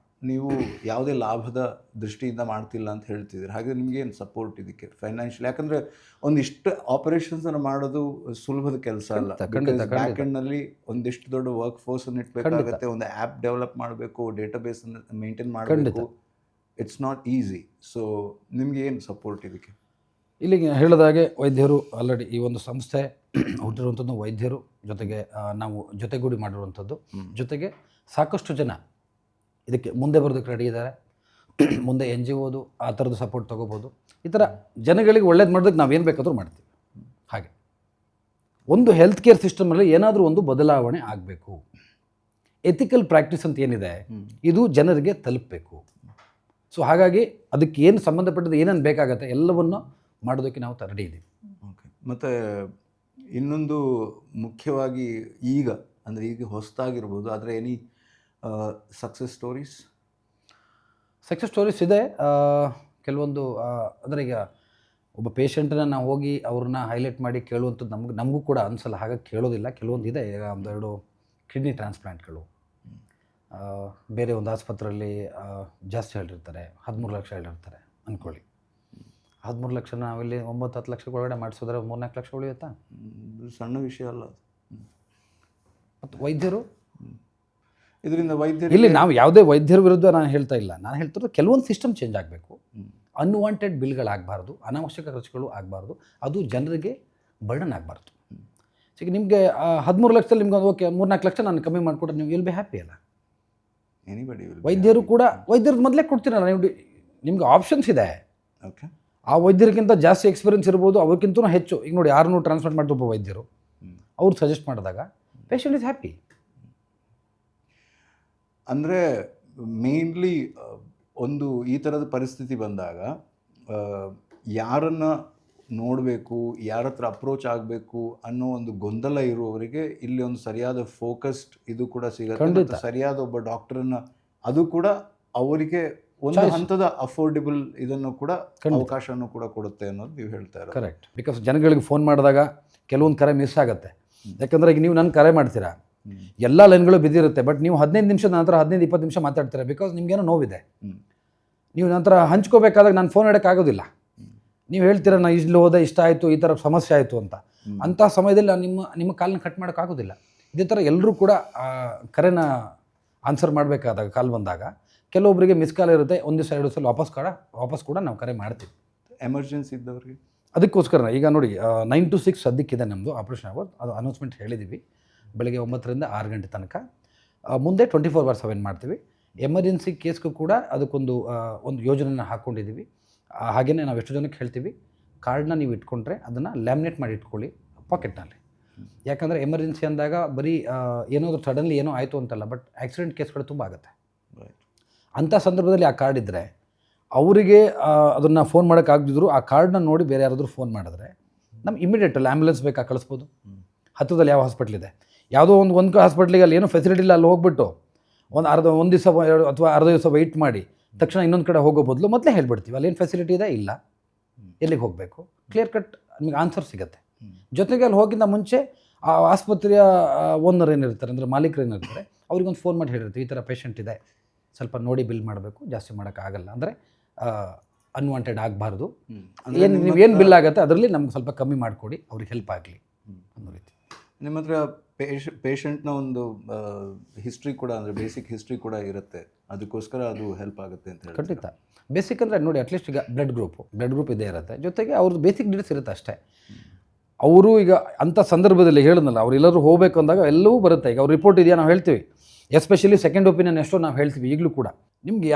ನೀವು ಯಾವುದೇ ಲಾಭದ ದೃಷ್ಟಿಯಿಂದ ಮಾಡ್ತಿಲ್ಲ ಅಂತ ಹೇಳ್ತಿದ್ದೀರಿ. ಹಾಗೆ ನಿಮಗೇನು ಸಪೋರ್ಟ್ ಇದಕ್ಕೆ ಫೈನಾನ್ಷಿಯಲ್? ಯಾಕಂದರೆ ಒಂದಿಷ್ಟು ಆಪರೇಷನ್ಸನ್ನು ಮಾಡೋದು ಸುಲಭದ ಕೆಲಸ ಅಲ್ಲ. ಬ್ಯಾಕ್ ಎಂಡ್ನಲ್ಲಿ ಒಂದಿಷ್ಟು ದೊಡ್ಡ ವರ್ಕ್ ಫೋರ್ಸನ್ನು ಇಟ್ಬೇಕಾಗುತ್ತೆ, ಒಂದು ಆ್ಯಪ್ ಡೆವಲಪ್ ಮಾಡಬೇಕು, ಡೇಟಾಬೇಸನ್ನು ಮೇಂಟೈನ್ ಮಾಡಬೇಕು. It's not easy. ಸೊ ನಿಮ್ಗೆ ಏನು ಸಪೋರ್ಟ್ ಇದಕ್ಕೆ? ಇಲ್ಲಿಗೆ ಹೇಳಿದಾಗೆ ವೈದ್ಯರು ಆಲ್ರೆಡಿ ಈ ಒಂದು ಸಂಸ್ಥೆ ಹುಟ್ಟಿರುವಂಥದ್ದು ವೈದ್ಯರು ಜೊತೆಗೆ ನಾವು ಜೊತೆಗೂಡಿ ಮಾಡಿರುವಂಥದ್ದು. ಜೊತೆಗೆ ಸಾಕಷ್ಟು ಜನ ಇದಕ್ಕೆ ಮುಂದೆ ಬರೋದಕ್ಕೆ ರೆಡಿ ಇದ್ದಾರೆ. ಮುಂದೆ NGOದು ಆ ಥರದ್ದು ಸಪೋರ್ಟ್ ತೊಗೋಬೋದು. ಈ ಥರ ಜನಗಳಿಗೆ ಒಳ್ಳೇದು ಮಾಡೋದಕ್ಕೆ ನಾವೇನು ಬೇಕಾದರೂ ಮಾಡ್ತೀವಿ. ಹಾಗೆ ಒಂದು ಹೆಲ್ತ್ ಕೇರ್ ಸಿಸ್ಟಮಲ್ಲಿ ಏನಾದರೂ ಒಂದು ಬದಲಾವಣೆ ಆಗಬೇಕು. ಎಥಿಕಲ್ ಪ್ರಾಕ್ಟೀಸ್ ಅಂತ ಏನಿದೆ ಇದು ಜನರಿಗೆ ತಲುಪಬೇಕು. ಸೊ ಹಾಗಾಗಿ ಅದಕ್ಕೆ ಏನು ಸಂಬಂಧಪಟ್ಟದ್ದು ಏನೇನು ಬೇಕಾಗತ್ತೆ ಎಲ್ಲವನ್ನು ಮಾಡೋದಕ್ಕೆ ನಾವು ರೆಡಿ ಇದ್ದೀವಿ. ಓಕೆ. ಮತ್ತು ಇನ್ನೊಂದು ಮುಖ್ಯವಾಗಿ ಈಗ ಹೊಸದಾಗಿರ್ಬೋದು, ಆದರೆ ಎನಿ ಸಕ್ಸಸ್ ಸ್ಟೋರೀಸ್ ಇದೆ. ಕೆಲವೊಂದು ಅಂದರೆ ಈಗ ಒಬ್ಬ ಪೇಷಂಟನ್ನ ನಾವು ಹೋಗಿ ಅವ್ರನ್ನ ಹೈಲೈಟ್ ಮಾಡಿ ಕೇಳುವಂಥದ್ದು ನಮಗೂ ಕೂಡ ಅನಿಸಲ್ಲ, ಹಾಗಾಗಿ ಕೇಳೋದಿಲ್ಲ. ಕೆಲವೊಂದು ಇದೆ. ಈಗ ಒಂದೆರಡು ಕಿಡ್ನಿ ಟ್ರಾನ್ಸ್ಪ್ಲಾಂಟ್ಗಳು ಬೇರೆ ಒಂದು ಆಸ್ಪತ್ರೆಯಲ್ಲಿ ಜಾಸ್ತಿ ಹೇಳಿರ್ತಾರೆ, 13 ಲಕ್ಷ ಹೇಳಿರ್ತಾರೆ ಅಂದ್ಕೊಳ್ಳಿ. 13 ಲಕ್ಷ ನಾವಿಲ್ಲಿ 9-10 ಲಕ್ಷ ಒಳಗಡೆ ಮಾಡಿಸೋದ್ರೆ 3-4 ಲಕ್ಷ ಉಳಿಯುತ್ತಾ? ಸಣ್ಣ ವಿಷಯ ಅಲ್ಲ. ಮತ್ತು ವೈದ್ಯರು ಇದರಿಂದ ಇಲ್ಲಿ ನಾವು ಯಾವುದೇ ವೈದ್ಯರ ವಿರುದ್ಧ ನಾನು ಹೇಳ್ತಾ ಇಲ್ಲ. ನಾನು ಹೇಳ್ತಿರೋದು ಕೆಲವೊಂದು ಸಿಸ್ಟಮ್ ಚೇಂಜ್ ಆಗಬೇಕು. ಅನ್ವಾಂಟೆಡ್ ಬಿಲ್ಗಳಾಗಬಾರ್ದು, ಅನಾವಶ್ಯಕ ಖರ್ಚುಗಳು ಆಗಬಾರ್ದು, ಅದು ಜನರಿಗೆ ಬರ್ಡನ್ ಆಗಬಾರ್ದು. ಈಗ ನಿಮಗೆ 13 ಲಕ್ಷದಲ್ಲಿ ನಿಮ್ಗೆ ಓಕೆ 3-4 ಲಕ್ಷ ನಾನು ಕಮ್ಮಿ ಮಾಡಿಕೊಟ್ರೆ ನೀವು ವಿಲ್ ಬಿ ಹ್ಯಾಪಿ ಅಲ್ಲ. ವೈದ್ಯರು ಕೂಡ ವೈದ್ಯರದ್ದು ಮೊದಲೇ ಕೊಡ್ತೀರಲ್ಲ, ನೀವು ನಿಮ್ಗೆ ಆಪ್ಷನ್ಸ್ ಇದೆ. ಓಕೆ. ಆ ವೈದ್ಯರಿಗಿಂತ ಜಾಸ್ತಿ ಎಕ್ಸ್ಪೀರಿಯನ್ಸ್ ಇರ್ಬೋದು, ಅವ್ರಿಗಿಂತನೂ ಹೆಚ್ಚು. ಈಗ ನೋಡಿ 600 ಟ್ರಾನ್ಸ್ಫರ್ ಮಾಡಿದ ಒಬ್ಬ ವೈದ್ಯರು ಅವ್ರು ಸಜೆಸ್ಟ್ ಮಾಡಿದಾಗ ಪೇಷಂಟ್ ಇಸ್ ಹ್ಯಾಪಿ. ಅಂದರೆ ಮೇನ್ಲಿ ಒಂದು ಈ ಥರದ ಪರಿಸ್ಥಿತಿ ಬಂದಾಗ ಯಾರನ್ನು ನೋಡಬೇಕು, ಯಾರ ಹತ್ರ ಅಪ್ರೋಚ್ ಆಗಬೇಕು ಅನ್ನೋ ಒಂದು ಗೊಂದಲ ಇರುವವರಿಗೆ ಇಲ್ಲಿ ಒಂದು ಸರಿಯಾದ ಫೋಕಸ್ಡ್ ಇದು ಕೂಡ ಸಿಗುತ್ತೆ. ಸರಿಯಾದ ಒಬ್ಬ ಡಾಕ್ಟರನ್ನು ಅದು ಕೂಡ ಅವರಿಗೆ ಒಂದು ಹಂತದ ಅಫೋರ್ಡೆಬಲ್ ಇದನ್ನು ಕೂಡ ಅವಕಾಶನೂ ಕೂಡ ಕೊಡುತ್ತೆ ಅನ್ನೋದು ನೀವು ಹೇಳ್ತಾ ಇರೋದು. ಕರೆಕ್ಟ್. ಬಿಕಾಸ್ ಜನಗಳಿಗೆ ಫೋನ್ ಮಾಡಿದಾಗ ಕೆಲವೊಂದು ಕರೆ ಮಿಸ್ ಆಗುತ್ತೆ. ಯಾಕಂದರೆ ಈಗ ನೀವು ನನ್ನ ಕರೆ ಮಾಡ್ತೀರಾ, ಎಲ್ಲ ಲೈನ್ಗಳು ಬಿದ್ದಿರುತ್ತೆ, ಬಟ್ ನೀವು 15 ನಿಮಿಷದ ನಂತರ 15-20 ನಿಮಿಷ ಮಾತಾಡ್ತೀರಾ. ಬಿಕಾಸ್ ನಿಮ್ಗೇನೋ ನೋವಿದೆ. ನೀವು ನಂತರ ಹಂಚ್ಕೋಬೇಕಾದಾಗ ನಾನು ಫೋನ್ ಇಡೋಕ್ಕಾಗೋದಿಲ್ಲ. ನೀವು ಹೇಳ್ತೀರಾ ನಾನು ಇಲ್ಲಿ ಹೋದೆ, ಇಷ್ಟ ಆಯಿತು, ಈ ಥರ ಸಮಸ್ಯೆ ಆಯಿತು ಅಂತ. ಅಂಥ ಸಮಯದಲ್ಲಿ ನಾನು ನಿಮ್ಮ ಕಾಲನ್ನ ಕಟ್ ಮಾಡೋಕ್ಕಾಗೋದಿಲ್ಲ. ಇದೇ ಥರ ಎಲ್ಲರೂ ಕೂಡ ಕರೆನ ಆನ್ಸರ್ ಮಾಡಬೇಕಾದಾಗ ಕಾಲ್ ಬಂದಾಗ ಕೆಲವೊಬ್ಬರಿಗೆ ಮಿಸ್ ಕಾಲ್ ಇರುತ್ತೆ, 1 ದಿವಸ 2 ಸಲ ವಾಪಸ್ ಕೂಡ ನಾವು ಕರೆ ಮಾಡ್ತೀವಿ ಎಮರ್ಜೆನ್ಸಿ ಇದ್ದವ್ರಿಗೆ. ಅದಕ್ಕೋಸ್ಕರ ಈಗ ನೋಡಿ 9 to 6 ಸದ್ಯಕ್ಕಿದೆ ನಮ್ಮದು ಆಪ್ರೇಷನ್ ಆಗೋದು. ಅದು ಅನೌನ್ಸ್ಮೆಂಟ್ ಹೇಳಿದ್ದೀವಿ. ಬೆಳಗ್ಗೆ 9ರಿಂದ 6 ಗಂಟೆ ತನಕ. ಮುಂದೆ 24/7 ಮಾಡ್ತೀವಿ. ಎಮರ್ಜೆನ್ಸಿ ಕೇಸ್ಗೂ ಕೂಡ ಅದಕ್ಕೊಂದು ಯೋಜನೆಯನ್ನು ಹಾಕ್ಕೊಂಡಿದ್ದೀವಿ. ಹಾಗೆಯೇ ನಾವು ಎಷ್ಟು ಜನಕ್ಕೆ ಹೇಳ್ತೀವಿ, ಕಾರ್ಡ್ನ ನೀವು ಇಟ್ಕೊಂಡ್ರೆ ಅದನ್ನು ಲ್ಯಾಮಿನೇಟ್ ಮಾಡಿ ಇಟ್ಕೊಳ್ಳಿ ಪಾಕೆಟ್ನಲ್ಲಿ. ಯಾಕಂದರೆ ಎಮರ್ಜೆನ್ಸಿ ಅಂದಾಗ ಬರೀ ಏನಾದರೂ ಸಡನ್ಲಿ ಏನೋ ಆಯಿತು ಅಂತಲ್ಲ, ಬಟ್ ಆಕ್ಸಿಡೆಂಟ್ ಕೇಸ್ಗಳು ತುಂಬ ಆಗುತ್ತೆ. ಅಂಥ ಸಂದರ್ಭದಲ್ಲಿ ಆ ಕಾರ್ಡ್ ಇದ್ದರೆ ಅವರಿಗೆ ಅದನ್ನು ಫೋನ್ ಮಾಡೋಕ್ಕಾಗದಿದ್ರು ಆ ಕಾರ್ಡ್ನ ನೋಡಿ ಬೇರೆ ಯಾರಾದರೂ ಫೋನ್ ಮಾಡಿದ್ರೆ ನಮ್ಗೆ ಇಮಿಡಿಯೇಟಲ್ಲಿ ಆ್ಯಂಬುಲೆನ್ಸ್ ಬೇಕಾ ಕಳಿಸ್ಬೋದು. ಹತ್ತಿರದಲ್ಲಿ ಯಾವ ಹಾಸ್ಪಿಟ್ಲ್ ಇದೆ, ಯಾವುದೋ ಒಂದು ಹಾಸ್ಪಿಟ್ಲಿಗೆ ಅಲ್ಲಿ ಏನೋ ಫೆಸಿಲಿಟಿ ಇಲ್ಲ, ಅಲ್ಲಿ ಹೋಗ್ಬಿಟ್ಟು ಒಂದು ದಿವಸ ಅಥವಾ ಅರ್ಧ ದಿವಸ ವೆಯ್ಟ್ ಮಾಡಿ ತಕ್ಷಣ ಇನ್ನೊಂದು ಕಡೆ ಹೋಗೋ ಬದಲು ಮೊದಲೇ ಹೇಳ್ಬಿಡ್ತೀವಿ ಅಲ್ಲೇನು ಫೆಸಿಲಿಟಿ ಇದೆ, ಇಲ್ಲ, ಎಲ್ಲಿಗೆ ಹೋಗಬೇಕು, ಕ್ಲಿಯರ್ ಕಟ್ ನಿಮಗೆ ಆನ್ಸರ್ ಸಿಗುತ್ತೆ. ಜೊತೆಗೆ ಅಲ್ಲಿ ಹೋಗಿಂದ ಮುಂಚೆ ಆ ಆಸ್ಪತ್ರೆಯ ಓನರ್ ಏನಿರ್ತಾರೆ, ಅಂದರೆ ಮಾಲೀಕರು ಏನಿರ್ತಾರೆ, ಅವ್ರಿಗೊಂದು ಫೋನ್ ಮಾಡಿ ಹೇಳಿರ್ತೀವಿ, ಈ ಥರ ಪೇಷಂಟ್ ಇದೆ, ಸ್ವಲ್ಪ ನೋಡಿ ಬಿಲ್ ಮಾಡಬೇಕು, ಜಾಸ್ತಿ ಮಾಡೋಕ್ಕಾಗಲ್ಲ, ಅಂದರೆ ಅನ್ವಾಂಟೆಡ್ ಆಗಬಾರ್ದು, ನೀವೇನು ಬಿಲ್ ಆಗುತ್ತೆ ಅದರಲ್ಲಿ ನಮ್ಗೆ ಸ್ವಲ್ಪ ಕಮ್ಮಿ ಮಾಡಿಕೊಡಿ, ಅವ್ರಿಗೆ ಹೆಲ್ಪ್ ಆಗಲಿ ಅನ್ನೋ ರೀತಿ. ನಿಮ್ಮ ಹತ್ರ ಪೇಷಂಟ್ನ ಒಂದು ಹಿಸ್ಟ್ರಿ ಕೂಡ, ಅಂದರೆ ಬೇಸಿಕ್ ಹಿಸ್ಟ್ರಿ ಕೂಡ ಇರುತ್ತೆ, ಅದಕ್ಕೋಸ್ಕರ ಅದು ಹೆಲ್ಪ್ ಆಗುತ್ತೆ ಅಂತ ಹೇಳಿ. ಖಂಡಿತ ಬೇಸಿಕ್ ಅಂದರೆ ನೋಡಿ, ಅಟ್ಲೀಸ್ಟ್ ಈಗ ಬ್ಲಡ್ ಗ್ರೂಪ್ ಇದೇ ಇರುತ್ತೆ, ಜೊತೆಗೆ ಅವ್ರದ್ದು ಬೇಸಿಕ್ ಡೀಟೇಲ್ಸ್ ಇರುತ್ತೆ ಅಷ್ಟೇ. ಅವರು ಈಗ ಅಂಥ ಸಂದರ್ಭದಲ್ಲಿ ಹೇಳಿದ್ನಲ್ಲ, ಅವ್ರು ಎಲ್ಲರೂ ಹೋಗಬೇಕು ಅಂದಾಗ ಎಲ್ಲವೂ ಬರುತ್ತೆ. ಈಗ ಅವ್ರ ರಿಪೋರ್ಟ್ ಇದೆಯಾ ನಾವು ಹೇಳ್ತೀವಿ, ಎಸ್ಪೆಷಲಿ ಸೆಕೆಂಡ್ ಒಪಿನಿಯನ್ ಎಷ್ಟೋ ನಾವು ಹೇಳ್ತೀವಿ ಈಗಲೂ ಕೂಡ. ನಿಮ್ಗೆ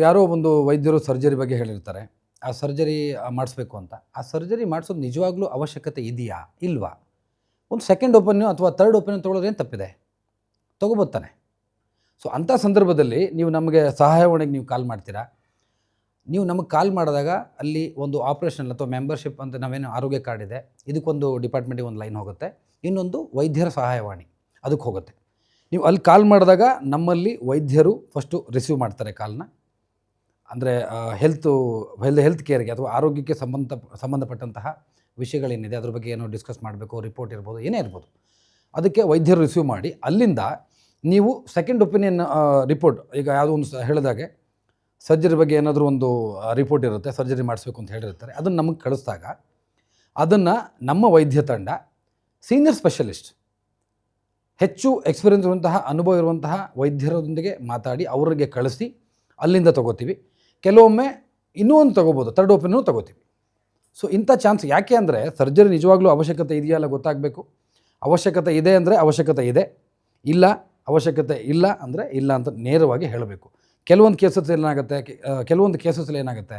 ಯಾರೋ ಒಂದು ವೈದ್ಯರು ಸರ್ಜರಿ ಬಗ್ಗೆ ಹೇಳಿರ್ತಾರೆ, ಆ ಸರ್ಜರಿ ಮಾಡಿಸ್ಬೇಕು ಅಂತ. ಆ ಸರ್ಜರಿ ಮಾಡಿಸೋದು ನಿಜವಾಗ್ಲೂ ಅವಶ್ಯಕತೆ ಇದೆಯಾ ಇಲ್ವಾ? ಒಂದು ಸೆಕೆಂಡ್ ಒಪಿನಿಯನ್ ಅಥವಾ ಥರ್ಡ್ ಒಪಿನಿಯನ್ ತೊಗೊಳೋದೇನು ತಪ್ಪಿದೆ? ತೊಗೋಬೋತಾನೆ. ಸೊ ಅಂಥ ಸಂದರ್ಭದಲ್ಲಿ ನೀವು ನಮಗೆ ಸಹಾಯವಾಣಿಗೆ ನೀವು ಕಾಲ್ ಮಾಡ್ತೀರಾ. ನೀವು ನಮಗೆ ಕಾಲ್ ಮಾಡಿದಾಗ ಅಲ್ಲಿ ಒಂದು ಆಪ್ರೇಷನ್ ಅಥವಾ ಮೆಂಬರ್ಶಿಪ್ ಅಂತ ನಾವೇನು ಆರೋಗ್ಯ ಕಾರ್ಡ್ ಇದೆ, ಇದಕ್ಕೊಂದು ಡಿಪಾರ್ಟ್ಮೆಂಟಿಗೆ ಒಂದು ಲೈನ್ ಹೋಗುತ್ತೆ, ಇನ್ನೊಂದು ವೈದ್ಯರ ಸಹಾಯವಾಣಿ ಅದಕ್ಕೆ ಹೋಗುತ್ತೆ. ನೀವು ಅಲ್ಲಿ ಕಾಲ್ ಮಾಡಿದಾಗ ನಮ್ಮಲ್ಲಿ ವೈದ್ಯರು ಫಸ್ಟು ರಿಸೀವ್ ಮಾಡ್ತಾರೆ ಕಾಲ್ನ. ಅಂದರೆ ಹೆಲ್ತ್ ಕೇರ್ಗೆ ಅಥವಾ ಆರೋಗ್ಯಕ್ಕೆ ಸಂಬಂಧಪಟ್ಟಂತಹ ವಿಷಯಗಳೇನಿದೆ ಅದ್ರ ಬಗ್ಗೆ ಏನೋ ಡಿಸ್ಕಸ್ ಮಾಡಬೇಕು, ರಿಪೋರ್ಟ್ ಇರ್ಬೋದು, ಏನೇ ಇರ್ಬೋದು, ಅದಕ್ಕೆ ವೈದ್ಯರು ರಿಸೀವ್ ಮಾಡಿ ಅಲ್ಲಿಂದ ನೀವು ಸೆಕೆಂಡ್ ಒಪಿನಿಯನ್ ರಿಪೋರ್ಟ್, ಈಗ ಯಾವುದೋ ಒಂದು ಹೇಳಿದಾಗೆ ಸರ್ಜರಿ ಬಗ್ಗೆ ಏನಾದರೂ ಒಂದು ರಿಪೋರ್ಟ್ ಇರುತ್ತೆ, ಸರ್ಜರಿ ಮಾಡಿಸ್ಬೇಕು ಅಂತ ಹೇಳಿರ್ತಾರೆ, ಅದನ್ನು ನಮಗೆ ಕಳಿಸಿದಾಗ ಅದನ್ನು ನಮ್ಮ ವೈದ್ಯ ತಂಡ ಸೀನಿಯರ್ ಸ್ಪೆಷಲಿಸ್ಟ್, ಹೆಚ್ಚು ಎಕ್ಸ್ಪೀರಿಯನ್ಸ್ ಇರುವಂತಹ ಅನುಭವ ಇರುವಂತಹ ವೈದ್ಯರೊಂದಿಗೆ ಮಾತಾಡಿ ಅವರಿಗೆ ಕಳಿಸಿ ಅಲ್ಲಿಂದ ತೊಗೋತೀವಿ. ಕೆಲವೊಮ್ಮೆ ಇನ್ನೂ ಒಂದು ತೊಗೋಬೋದು, ಥರ್ಡ್ ಒಪಿನಿಯನ್ ತೊಗೋತೀವಿ. ಸೊ ಇಂಥ ಚಾನ್ಸ್ ಯಾಕೆ ಅಂದರೆ ಸರ್ಜರಿ ನಿಜವಾಗ್ಲೂ ಅವಶ್ಯಕತೆ ಇದೆಯಾ ಅಲ್ಲ ಗೊತ್ತಾಗಬೇಕು. ಅವಶ್ಯಕತೆ ಇದೆ ಅಂದರೆ ಅವಶ್ಯಕತೆ ಇದೆ, ಇಲ್ಲ ಅವಶ್ಯಕತೆ ಇಲ್ಲ ಅಂದರೆ ಇಲ್ಲ ಅಂತ ನೇರವಾಗಿ ಹೇಳಬೇಕು. ಕೆಲವೊಂದು ಕೇಸಸ್ಸಲ್ಲಿ ಏನಾಗುತ್ತೆ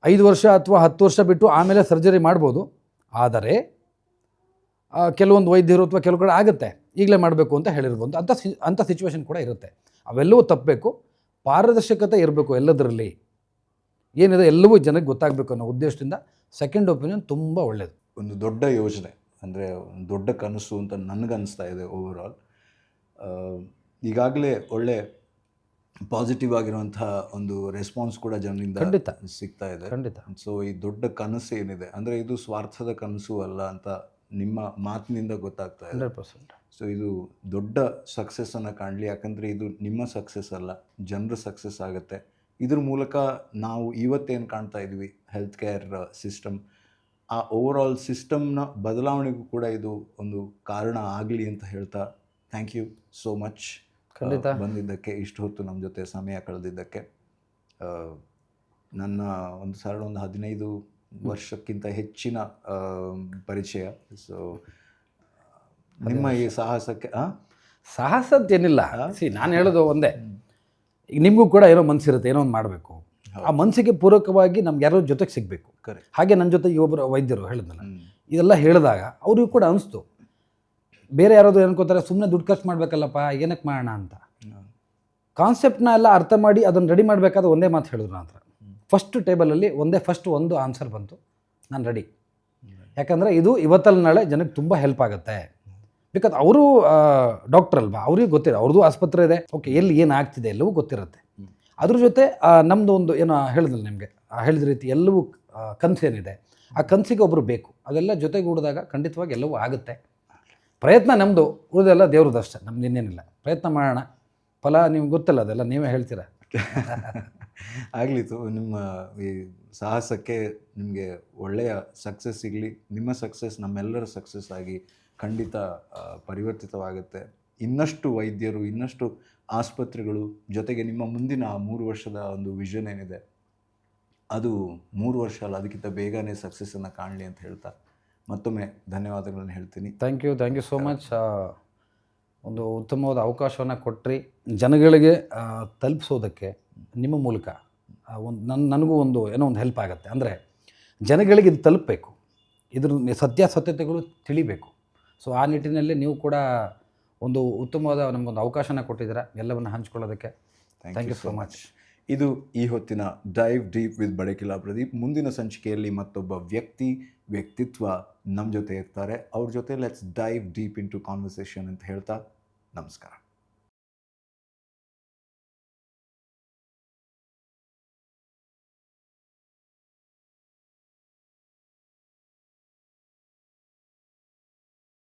5 ವರ್ಷ ಅಥವಾ 10 ವರ್ಷ ಬಿಟ್ಟು ಆಮೇಲೆ ಸರ್ಜರಿ ಮಾಡ್ಬೋದು. ಆದರೆ ಕೆಲವೊಂದು ವೈದ್ಯರು ಅಥವಾ ಕೆಲವು ಕಡೆ ಆಗುತ್ತೆ ಈಗಲೇ ಮಾಡಬೇಕು ಅಂತ ಹೇಳಿರ್ಬೋದು. ಅಂಥ ಸಿಚುವೇಶನ್ ಕೂಡ ಇರುತ್ತೆ. ಅವೆಲ್ಲವೂ ತಪ್ಪಬೇಕು. ಪಾರದರ್ಶಕತೆ ಇರಬೇಕು ಎಲ್ಲದರಲ್ಲಿ, ಏನಿದೆ ಎಲ್ಲವೂ ಜನಕ್ಕೆ ಗೊತ್ತಾಗಬೇಕು ಅನ್ನೋ ಉದ್ದೇಶದಿಂದ ಸೆಕೆಂಡ್ ಒಪಿನಿಯನ್ ತುಂಬ ಒಳ್ಳೆಯದು. ಒಂದು ದೊಡ್ಡ ಯೋಜನೆ, ಅಂದರೆ ಒಂದು ದೊಡ್ಡ ಕನಸು ಅಂತ ನನಗನ್ನಿಸ್ತಾ ಇದೆ ಓವರಾಲ್. ಈಗಾಗಲೇ ಒಳ್ಳೆ ಪಾಸಿಟಿವ್ ಆಗಿರುವಂಥ ಒಂದು ರೆಸ್ಪಾನ್ಸ್ ಕೂಡ ಜನರಿಂದ ಖಂಡಿತ ಸಿಗ್ತಾ ಇದೆ. ಖಂಡಿತ. ಸೊ ಈ ದೊಡ್ಡ ಕನಸು ಏನಿದೆ ಅಂದರೆ ಇದು ಸ್ವಾರ್ಥದ ಕನಸು ಅಲ್ಲ ಅಂತ ನಿಮ್ಮ ಮಾತಿನಿಂದ ಗೊತ್ತಾಗ್ತಾ ಇದೆ. 100%. ಸೊ ಇದು ದೊಡ್ಡ ಸಕ್ಸಸ್ಸನ್ನು ಕಾಣಲಿ, ಯಾಕಂದರೆ ಇದು ನಿಮ್ಮ ಸಕ್ಸಸ್ ಅಲ್ಲ, ಜನರ ಸಕ್ಸಸ್ ಆಗುತ್ತೆ. ಇದ್ರ ಮೂಲಕ ನಾವು ಇವತ್ತೇನು ಕಾಣ್ತಾ ಇದ್ವಿ ಹೆಲ್ತ್ ಕೇರ್ ಸಿಸ್ಟಮ್, ಆ ಓವರಾಲ್ ಸಿಸ್ಟಮ್ನ ಬದಲಾವಣೆಗೂ ಕೂಡ ಇದು ಒಂದು ಕಾರಣ ಆಗಲಿ ಅಂತ ಹೇಳ್ತಾ ಥ್ಯಾಂಕ್ ಯು ಸೋ ಮಚ್ ಖಂಡಿತ ಬಂದಿದ್ದಕ್ಕೆ, ಇಷ್ಟು ಹೊತ್ತು ನಮ್ಮ ಜೊತೆ ಸಮಯ ಕಳೆದಿದ್ದಕ್ಕೆ. ನನ್ನ ಒಂದು 15 ವರ್ಷಕ್ಕಿಂತ ಹೆಚ್ಚಿನ ಪರಿಚಯ. ಸೊ ನಿಮ್ಮ ಈ ಸಾಹಸಕ್ಕೆ ಸಾಹಸದ್ದೇನಿಲ್ಲ. ನಾನು ಹೇಳೋದು ಒಂದೇ, ಈಗ ನಿಮಗೂ ಕೂಡ ಏನೋ ಮನಸ್ಸಿರುತ್ತೆ, ಏನೋ ಒಂದು ಮಾಡಬೇಕು. ಆ ಮನಸ್ಸಿಗೆ ಪೂರಕವಾಗಿ ನಮ್ಗೆ ಯಾರೋ ಜೊತೆಗೆ ಸಿಗಬೇಕು. ಹಾಗೆ ನನ್ನ ಜೊತೆ ಒಬ್ಬರು ವೈದ್ಯರು ಹೇಳಿದ್ನಲ್ಲ, ಇದೆಲ್ಲ ಹೇಳಿದಾಗ ಅವ್ರಿಗೂ ಕೂಡ ಅನಿಸ್ತು, ಬೇರೆ ಯಾರಾದರೂ ಅನ್ಕೋತಾರೆ ಸುಮ್ಮನೆ ದುಡ್ಡು ಖರ್ಚು ಮಾಡಬೇಕಲ್ಲಪ್ಪ, ಏನಕ್ಕೆ ಮಾಡೋಣ ಅಂತ. ಕಾನ್ಸೆಪ್ಟ್ನ ಎಲ್ಲ ಅರ್ಥ ಮಾಡಿ ಅದನ್ನು ರೆಡಿ ಮಾಡಬೇಕಾದ್ರೆ ಒಂದೇ ಮಾತು ಹೇಳಿದ್ರು ನನ್ನ ಹತ್ರ. ಫಸ್ಟ್ ಟೇಬಲಲ್ಲಿ ಒಂದು ಆನ್ಸರ್ ಬಂತು, ನಾನು ರೆಡಿ. ಯಾಕಂದರೆ ಇದು ಇವತ್ತಲ್ಲಿ ನಾಳೆ ಜನಕ್ಕೆ ತುಂಬ ಹೆಲ್ಪ್ ಆಗುತ್ತೆ. ಬಿಕಾಸ್ ಅವರು ಡಾಕ್ಟರ್ ಅಲ್ವಾ, ಅವ್ರಿಗೆ ಗೊತ್ತಿದೆ, ಅವ್ರದ್ದು ಆಸ್ಪತ್ರೆ ಇದೆ, ಓಕೆ, ಎಲ್ಲಿ ಏನು ಆಗ್ತಿದೆ ಎಲ್ಲವೂ ಗೊತ್ತಿರುತ್ತೆ. ಅದ್ರ ಜೊತೆ ನಮ್ಮದು ಒಂದು ಏನೋ ಹೇಳಿದ್ರಲ್ಲ ನಿಮಗೆ, ಹೇಳಿದ ರೀತಿ ಎಲ್ಲವೂ ಕನಸೇನಿದೆ, ಆ ಕನಸಿಗೆ ಒಬ್ಬರು ಬೇಕು. ಅದೆಲ್ಲ ಜೊತೆಗೂಡಿದಾಗ ಖಂಡಿತವಾಗಿ ಎಲ್ಲವೂ ಆಗುತ್ತೆ. ಪ್ರಯತ್ನ ನಮ್ಮದು, ಉಳಿದೆಲ್ಲ ದೇವ್ರದ್ದು ಅಷ್ಟೇ, ನಮ್ದು ಇನ್ನೇನಿಲ್ಲ. ಪ್ರಯತ್ನ ಮಾಡೋಣ, ಫಲ ನಿಮ್ಗೆ ಗೊತ್ತಲ್ಲ, ಅದೆಲ್ಲ ನೀವೇ ಹೇಳ್ತೀರಾ. ಆಗಲಿತ್ತು. ನಿಮ್ಮ ಈ ಸಾಹಸಕ್ಕೆ ನಿಮಗೆ ಒಳ್ಳೆಯ ಸಕ್ಸಸ್ ಸಿಗಲಿ. ನಿಮ್ಮ ಸಕ್ಸಸ್ ನಮ್ಮೆಲ್ಲರ ಸಕ್ಸಸ್ ಆಗಿ ಖಂಡಿತ ಪರಿವರ್ತಿತವಾಗುತ್ತೆ. ಇನ್ನಷ್ಟು ವೈದ್ಯರು, ಇನ್ನಷ್ಟು ಆಸ್ಪತ್ರೆಗಳು, ಜೊತೆಗೆ ನಿಮ್ಮ ಮುಂದಿನ 3 ವರ್ಷದ ಒಂದು ವಿಷನ್ ಏನಿದೆ ಅದು 3 ವರ್ಷ ಅಲ್ಲ, ಅದಕ್ಕಿಂತ ಬೇಗನೆ ಸಕ್ಸಸ್ಸನ್ನು ಕಾಣಲಿ ಅಂತ ಹೇಳ್ತಾ ಮತ್ತೊಮ್ಮೆ ಧನ್ಯವಾದಗಳನ್ನು ಹೇಳ್ತೀನಿ. Thank you so much. ಒಂದು ಉತ್ತಮವಾದ ಅವಕಾಶವನ್ನು ಕೊಟ್ಟರೆ ಜನಗಳಿಗೆ ತಲುಪಿಸೋದಕ್ಕೆ ನಿಮ್ಮ ಮೂಲಕ ನನಗೂ ಒಂದು ಏನೋ ಒಂದು ಹೆಲ್ಪ್ ಆಗುತ್ತೆ. ಅಂದರೆ ಜನಗಳಿಗೆ ಇದು ತಲುಪಬೇಕು, ಇದ್ರ ಸತ್ಯಾಸತ್ಯತೆಗಳು ತಿಳಿಬೇಕು. ಸೊ ಆ ನಿಟ್ಟಿನಲ್ಲಿ ನೀವು ಕೂಡ ಒಂದು ಉತ್ತಮವಾದ ನಮಗೊಂದು ಅವಕಾಶನ ಕೊಟ್ಟಿದ್ದೀರಾ ಎಲ್ಲವನ್ನು ಹಂಚ್ಕೊಳ್ಳೋದಕ್ಕೆ. Thank you so much. ಇದು ಈ ಹೊತ್ತಿನ dive deep with Badakila Pradeep. ಮುಂದಿನ ಸಂಚಿಕೆಯಲ್ಲಿ ಮತ್ತೊಬ್ಬ ವ್ಯಕ್ತಿತ್ವ ನಮ್ಮ ಜೊತೆ ಇರ್ತಾರೆ. ಅವ್ರ ಜೊತೆ let's dive deep into conversation ಅಂತ ಹೇಳ್ತಾ ನಮಸ್ಕಾರ.